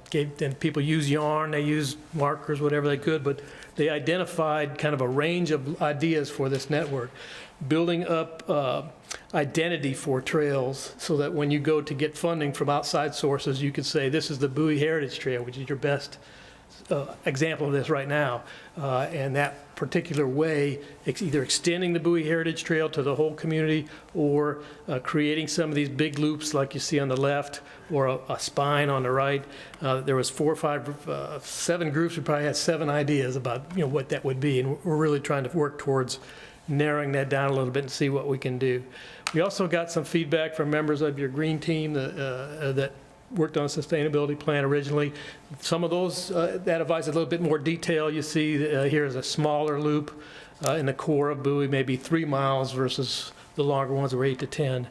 gave them, people use yarn, they use markers, whatever they could, but they identified kind of a range of ideas for this network, building up identity for trails so that when you go to get funding from outside sources, you can say, this is the Bowie Heritage Trail, which is your best example of this right now. And that particular way, it's either extending the Bowie Heritage Trail to the whole community, or creating some of these big loops like you see on the left, or a spine on the right. There was 4 or 5, 7 groups. We probably had 7 ideas about what that would be, and we're really trying to work towards narrowing that down a little bit and see what we can do. We also got some feedback from members of your green team that worked on a sustainability plan originally. Some of those, that advice a little bit more detail. You see here is a smaller loop in the core of Bowie, maybe 3 miles versus the longer ones were 8 to 10.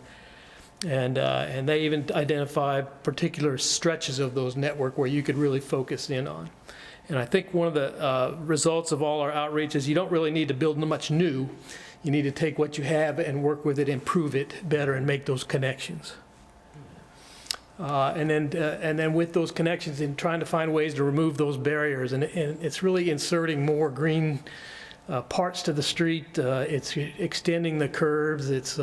And they even identify particular stretches of those network where you could really focus in on. And I think one of the results of all our outreach is you don't really need to build much new. You need to take what you have and work with it, improve it better, and make those connections. And then with those connections and trying to find ways to remove those barriers. And it's really inserting more green parts to the street. It's extending the curbs. It's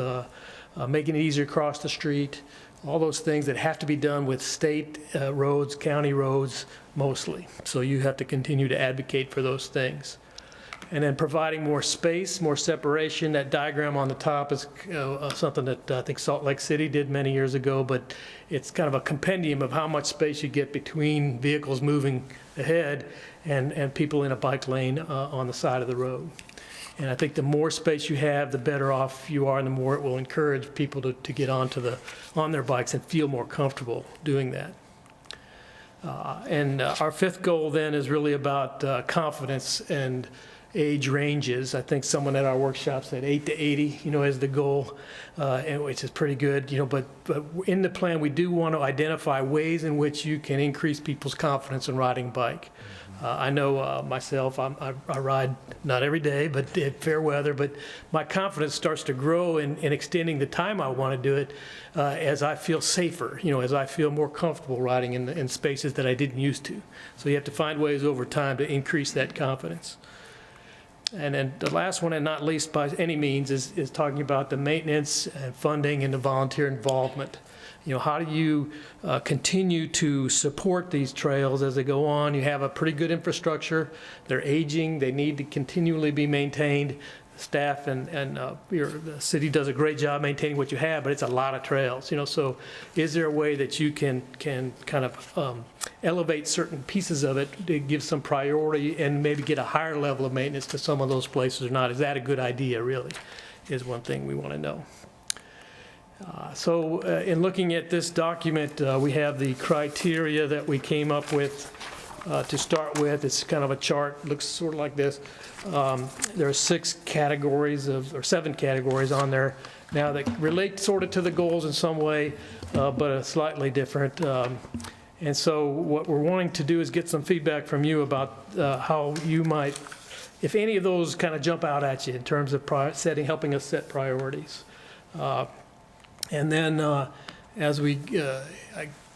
making it easier to cross the street. All those things that have to be done with state roads, county roads, mostly. So you have to continue to advocate for those things. And then providing more space, more separation. That diagram on the top is something that I think Salt Lake City did many years ago, but it's kind of a compendium of how much space you get between vehicles moving ahead and people in a bike lane on the side of the road. And I think the more space you have, the better off you are, and the more it will encourage people to get on their bikes and feel more comfortable doing that. And our 5th goal then is really about confidence and age ranges. I think someone at our workshop said 8 to 80, is the goal, and which is pretty good, but in the plan, we do want to identify ways in which you can increase people's confidence in riding a bike. I know myself, I ride not every day, but in fair weather, but my confidence starts to grow in extending the time I want to do it as I feel safer, as I feel more comfortable riding in spaces that I didn't used to. So you have to find ways over time to increase that confidence. And then the last one, and not least by any means, is talking about the maintenance and funding and the volunteer involvement. How do you continue to support these trails as they go on? You have a pretty good infrastructure. They're aging. They need to continually be maintained. Staff and the city does a great job maintaining what you have, but it's a lot of trails. So is there a way that you can kind of elevate certain pieces of it to give some priority and maybe get a higher level of maintenance to some of those places or not? Is that a good idea, really, is one thing we want to know. So in looking at this document, we have the criteria that we came up with to start with. It's kind of a chart, looks sort of like this. There are 6 categories or 7 categories on there now that relate sort of to the goals in some way, but are slightly different. And so what we're wanting to do is get some feedback from you about how you might if any of those kind of jump out at you in terms of helping us set priorities. And then as I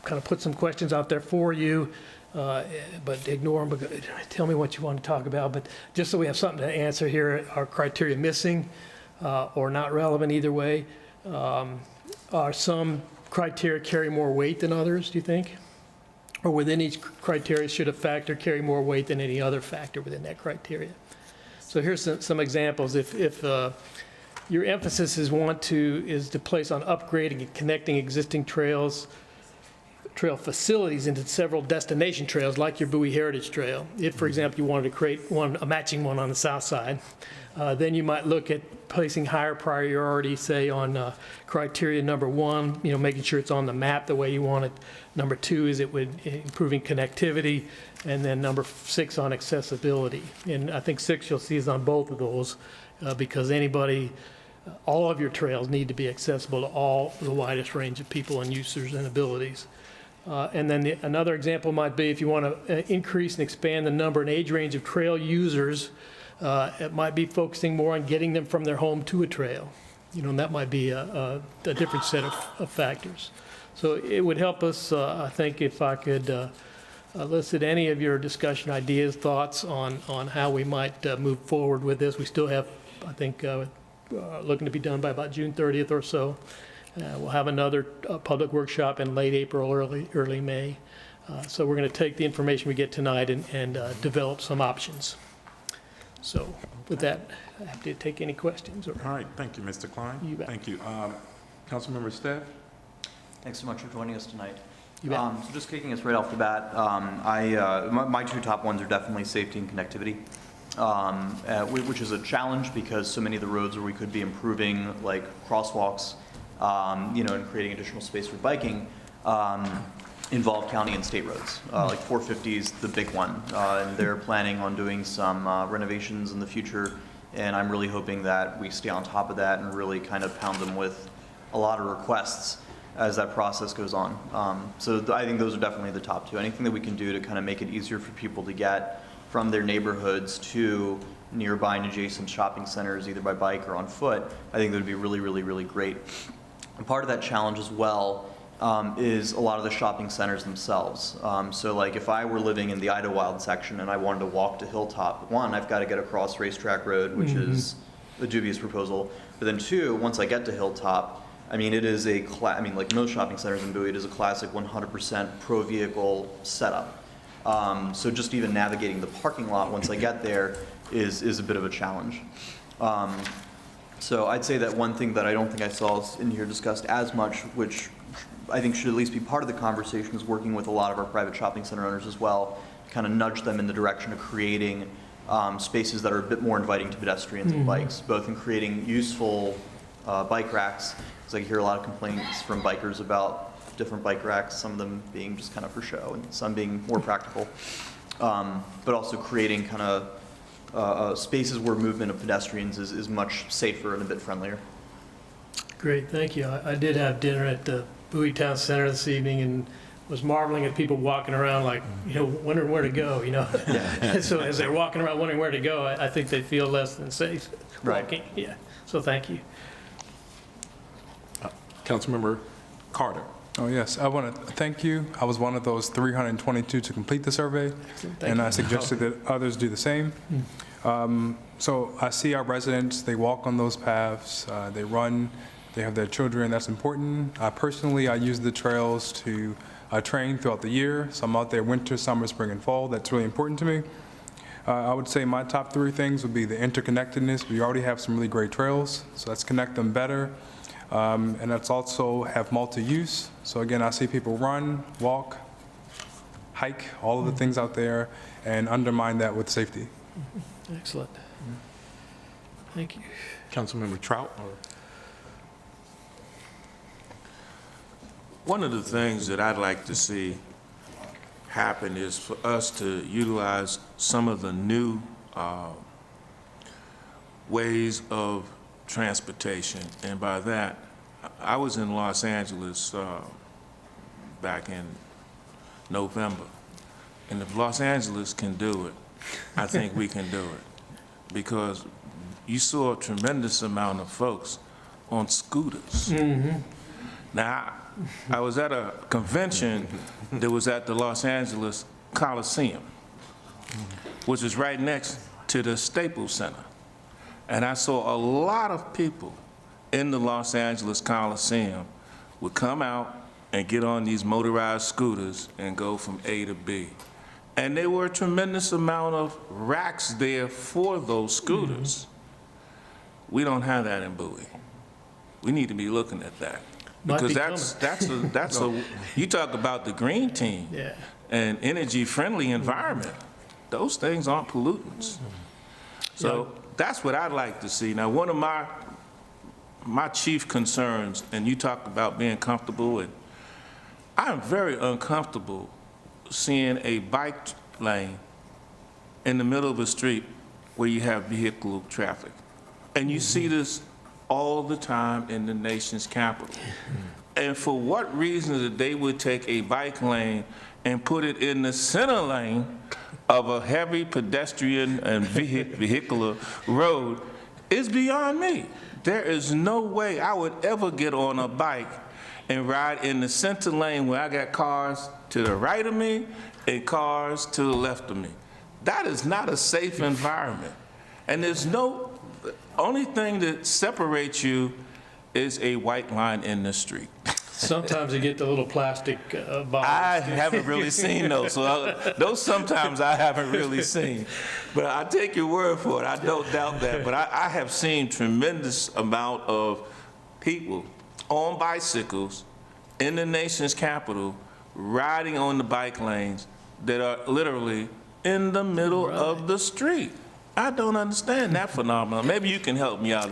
kind of put some questions out there for you, but ignore them, tell me what you want to talk about. But just so we have something to answer here, are criteria missing or not relevant either way? Are some criteria carry more weight than others, do you think? Or within each criteria, should a factor carry more weight than any other factor within that criteria? So here's some examples. If your emphasis is to place on upgrading and connecting existing trail facilities into several destination trails, like your Bowie Heritage Trail. If, for example, you wanted to create a matching one on the south side, then you might look at placing higher priority, say, on criteria number 1, making sure it's on the map the way you want it. Number 2 is improving connectivity, and then number 6 on accessibility. And I think 6 you'll see is on both of those, because all of your trails need to be accessible to the widest range of people and users and abilities. And then another example might be if you want to increase and expand the number and age range of trail users, it might be focusing more on getting them from their home to a trail. And that might be a different set of factors. So it would help us, I think, if I could elicit any of your discussion ideas, thoughts on how we might move forward with this. We still have, I think, looking to be done by about June 30th or so. We'll have another public workshop in late April, early May. So we're going to take the information we get tonight and develop some options. So with that, I have to take any questions. All right, thank you, Mr. Klein. You bet. Thank you. Councilmember Steph? Thanks so much for joining us tonight. You bet. So just kicking us right off the bat, my 2 top ones are definitely safety and connectivity, which is a challenge because so many of the roads where we could be improving, like crosswalks, and creating additional space for biking, involve county and state roads. Like 450 is the big one, and they're planning on doing some renovations in the future, and I'm really hoping that we stay on top of that and really kind of pound them with a lot of requests as that process goes on. So I think those are definitely the top 2. Anything that we can do to kind of make it easier for people to get from their neighborhoods to nearby and adjacent shopping centers, either by bike or on foot, I think that would be really, really, really great. And part of that challenge as well is a lot of the shopping centers themselves. So like if I were living in the Idlewild section and I wanted to walk to Hilltop, 1, I've got to get across Racetrack Road, which is a dubious proposal. But then 2, once I get to Hilltop, I mean, it is like most shopping centers in Bowie, it is a classic 100% pro-vehicle setup. So just even navigating the parking lot once I get there is a bit of a challenge. So I'd say that one thing that I don't think I saw in here discussed as much, which I think should at least be part of the conversation, is working with a lot of our private shopping center owners as well, kind of nudge them in the direction of creating spaces that are a bit more inviting to pedestrians and bikes, both in creating useful bike racks, because I hear a lot of complaints from bikers about different bike racks, some of them being just kind of for show and some being more practical, but also creating kind of spaces where movement of pedestrians is much safer and a bit friendlier. Great, thank you. I did have dinner at the Bowie Town Center this evening and was marveling at people walking around like, wondering where to go, So as they're walking around wondering where to go, I think they feel less than safe walking. Right. Yeah, so thank you. Councilmember Carter? Oh, yes. I want to thank you. I was one of those 322 to complete the survey, and I suggested that others do the same. So I see our residents, they walk on those paths, they run, they have their children, that's important. Personally, I use the trails to train throughout the year, so I'm out there winter, summer, spring, and fall. That's really important to me. I would say my top 3 things would be the interconnectedness. We already have some really great trails, so let's connect them better. And let's also have multi-use. So again, I see people run, walk, hike, all of the things out there, and undermine that with safety. Excellent. Thank you. Councilmember Trout? One of the things that I'd like to see happen is for us to utilize some of the new ways of transportation. And by that, I was in Los Angeles back in November. And if Los Angeles can do it, I think we can do it. because you saw a tremendous amount of folks on scooters. Now, I was at a convention that was at the Los Angeles Coliseum, which is right next to the Staples Center. And I saw a lot of people in the Los Angeles Coliseum would come out and get on these motorized scooters and go from A to B. And there were a tremendous amount of racks there for those scooters. We don't have that in Bowie. We need to be looking at that. Because that's a you talk about the green team and energy-friendly environment. Those things aren't pollutants. So that's what I'd like to see. Now, one of my chief concerns, and you talked about being comfortable, and I'm very uncomfortable seeing a bike lane in the middle of a street where you have vehicular traffic. And you see this all the time in the nation's capital. And for what reason that they would take a bike lane and put it in the center lane of a heavy pedestrian and vehicular road is beyond me. There is no way I would ever get on a bike and ride in the center lane where I got cars to the right of me and cars to the left of me. That is not a safe environment. And there's no, the only thing that separates you is a white line in the street. Sometimes you get the little plastic bottles. I haven't really seen those. So those sometimes I haven't really seen. But I take your word for it. I don't doubt that. But I have seen tremendous amount of people on bicycles in the nation's capital riding on the bike lanes that are literally in the middle of the street. I don't understand that phenomenon. Maybe you can help me out,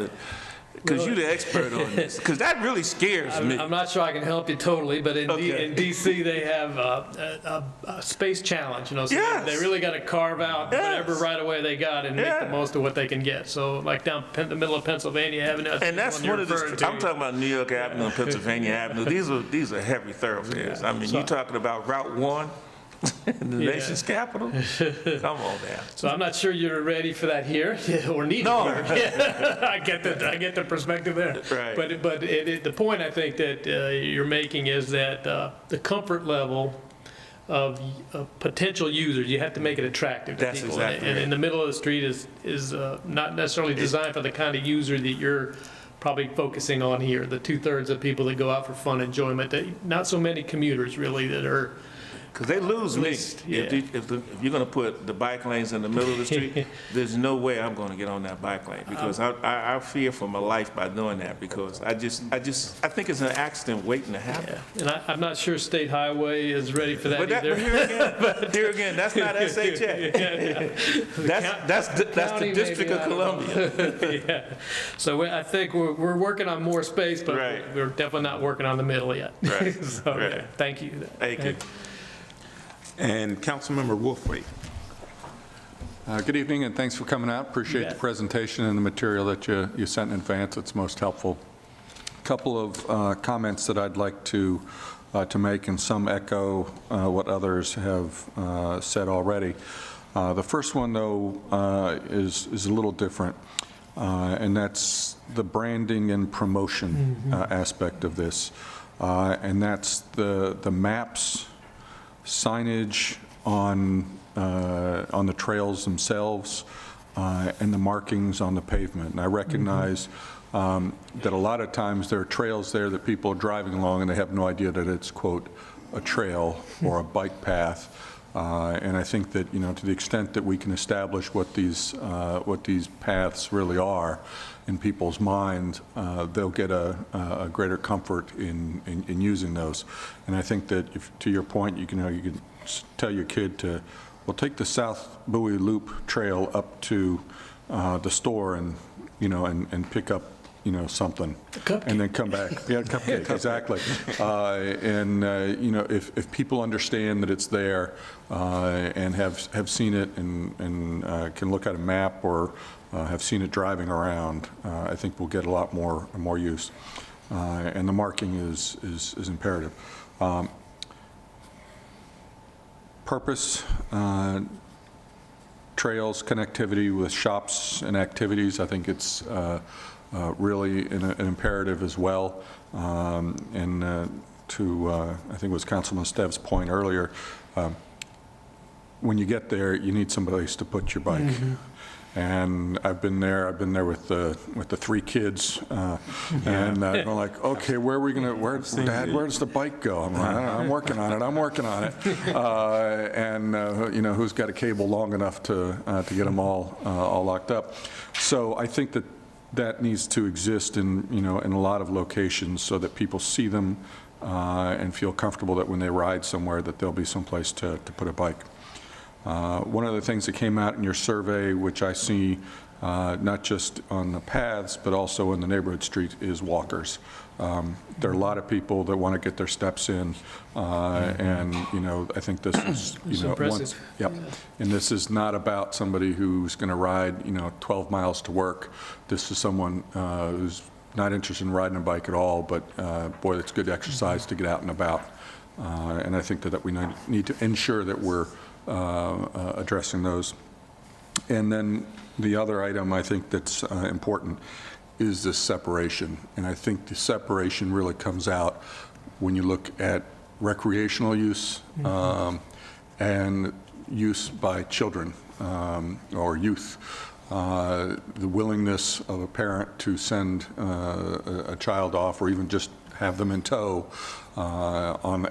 because you're the expert on this, because that really scares me. I'm not sure I can help you totally, but in D.C. they have a space challenge, you know, so they really got to carve out whatever right away they got and make the most of what they can get. So like down the middle of Pennsylvania Avenue, and that's one of the, I'm talking about New York Avenue and Pennsylvania Avenue. These are heavy thoroughfares. I mean, you're talking about Route 1. In the nation's capital? Come on now. So I'm not sure you're ready for that here, or need it here. I get the perspective there. Right. But the point I think that you're making is that the comfort level of potential users, you have to make it attractive to people. Exactly and right. in the middle of the street is not necessarily designed for the kind of user that you're probably focusing on here. The 2/3 of people that go out for fun enjoyment. Not so many commuters really that are. Because they lose me. If you're going to put the bike lanes in the middle of the street, there's no way I'm going to get on that bike lane, because I fear for my life by doing that, because I think it's an accident waiting to happen. Yeah. And I'm not sure State Highway is ready for that either. But here again, that's not SHA. That's the District of Columbia. So I think we're working on more space, but we're definitely not working on the middle yet. Right. So thank you. Thank you. And Councilmember Wolfway. Good evening, and thanks for coming out. Appreciate the presentation and the material that you sent in advance. It's most helpful. A couple of comments that I'd like to make, and some echo what others have said already. The first one, though, is a little different, and that's the branding and promotion aspect of this, and that's the maps, signage on the trails themselves, and the markings on the pavement. And I recognize that a lot of times there are trails there that people are driving along and they have no idea that it's, quote, a trail or a bike path. And I think that, to the extent that we can establish what these paths really are in people's minds, they'll get a greater comfort in using those. And I think that, to your point, you can tell your kid to, well, take the South Bowie Loop Trail up to the store and pick up something, and then come back. Yeah, cupcake, exactly. If people understand that it's there and have seen it and can look at a map or have seen it driving around, I think we'll get a lot more use. And the marking is imperative. trails connectivity with shops and activities. I think it's really an imperative as well. And to, I think it was Councilman Stev's point earlier, when you get there, you need someplace to put your bike. And I've been there with the 3 kids, and I'm like, okay, where are we gonna, Dad, where does the bike go? I'm like, I'm working on it. And you know, who's got a cable long enough to get them all locked up? So I think that needs to exist in, you know, in a lot of locations so that people see them and feel comfortable that when they ride somewhere that there'll be someplace to put a bike. One of the things that came out in your survey, which I see not just on the paths, but also in the neighborhood street, is walkers. There are a lot of people that want to get their steps in, and, you know, I think this is, you know, impressive. Yep. And this is not about somebody who's going to ride, you know, 12 miles to work. This is someone who's not interested in riding a bike at all, but boy, it's good exercise to get out and about. And I think that we need to ensure that we're addressing those. And then the other item I think that's important is this separation. And I think the separation really comes out when you look at recreational use and use by children or youth. The willingness of a parent to send a child off or even just have them in tow on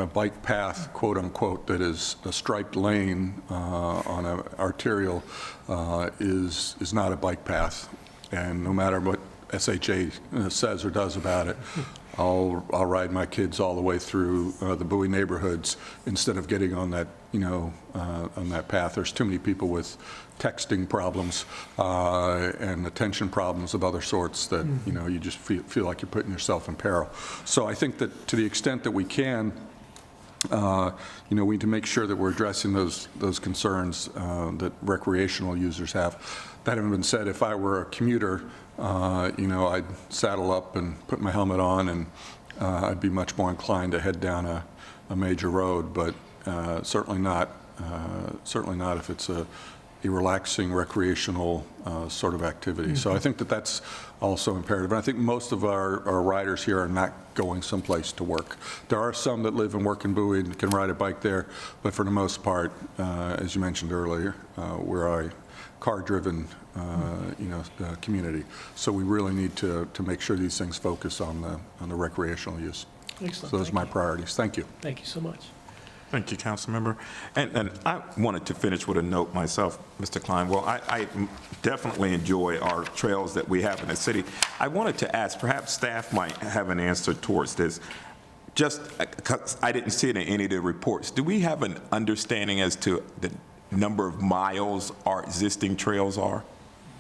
a bike path, quote unquote, that is a striped lane on an arterial is not a bike path. And no matter what SHA says or does about it, I'll ride my kids all the way through the Bowie neighborhoods instead of getting on that, you know, on that path. There's too many people with texting problems and attention problems of other sorts that, you know, you just feel like you're putting yourself in peril. So I think that to the extent that we can, you know, we need to make sure that we're addressing those concerns that recreational users have. That having been said, if I were a commuter, you know, I'd saddle up and put my helmet on, and I'd be much more inclined to head down a major road, but certainly not if it's a relaxing recreational sort of activity. So I think that that's also imperative. And I think most of our riders here are not going someplace to work. There are some that live and work in Bowie and can ride a bike there, but for the most part, as you mentioned earlier, we're a car-driven you know, community. So we really need to make sure these things focus on the recreational use. Excellent. So those are my priorities. Thank you. Thank you so much. Thank you, Councilmember. And I wanted to finish with a note myself, Mr. Klein. Well, I definitely enjoy our trails that we have in the city. I wanted to ask, perhaps staff might have an answer towards this. Just because I didn't see it in any of the reports, do we have an understanding as to the number of miles our existing trails are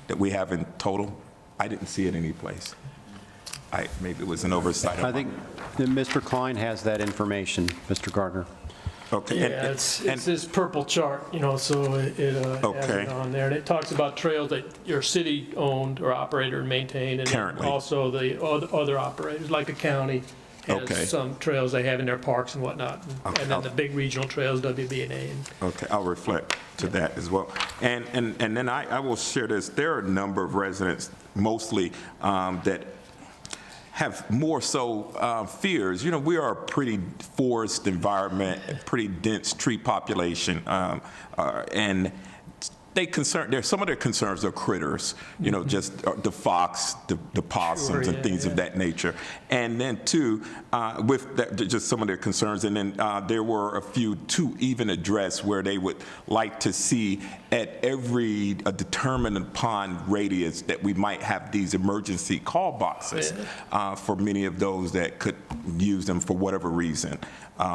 that we have in total? I didn't see it any place. Maybe it was an oversight. I think that Mr. Klein has that information, Mr. Gardner. Okay. Yeah, it's this purple chart, you know, so it has it on there. And it talks about trails that your city owned or operated or maintained. And currently. Also the other operators, like the county has some trails they have in their parks and whatnot. And then the big regional trails, WB&A. Okay, I'll reflect to that as well. And then I will share this. There are a number of residents, mostly that have more so fears. You know, we are a pretty forest environment, a pretty dense tree population, and some of their concerns are critters, you know, just the fox, the possums, and things of that nature. And then too, with that, just some of their concerns, and then there were a few to even address where they would like to see at every determined upon radius that we might have these emergency call boxes for many of those that could use them for whatever reason,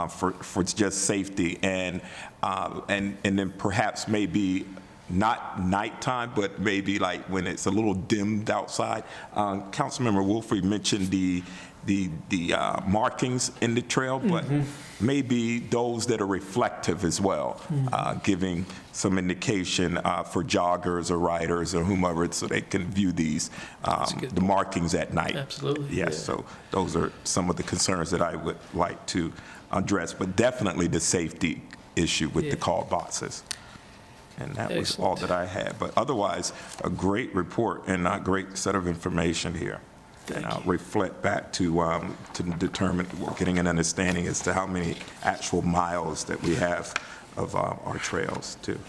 for just safety, and then perhaps maybe not nighttime, but maybe like when it's a little dimmed outside. Councilmember Wolfrey mentioned the markings in the trail, but maybe those that are reflective as well, giving some indication for joggers or riders or whomever, so they can view these the markings at night. Absolutely. Yes. So those are some of the concerns that I would like to address, but definitely the safety issue with the call boxes. And that was all that I had. But otherwise, a great report and a great set of information here. And I'll reflect back to determine, getting an understanding as to how many actual miles that we have of our trails, too.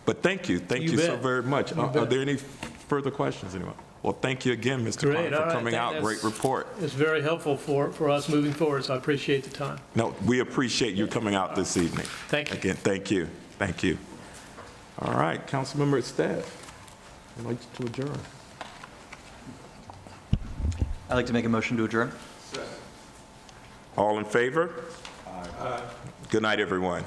But thank you so very much. Are there any further questions, anyone? Well, thank you again, Mr. Klein, for coming out. Great report. It's very helpful for us moving forward, so I appreciate the time. No, we appreciate you coming out this evening. Thank you. Again, thank you. Thank you. All right, council member at staff, I'd like to adjourn. I'd like to make a motion to adjourn. All in favor? Aye. Good night, everyone.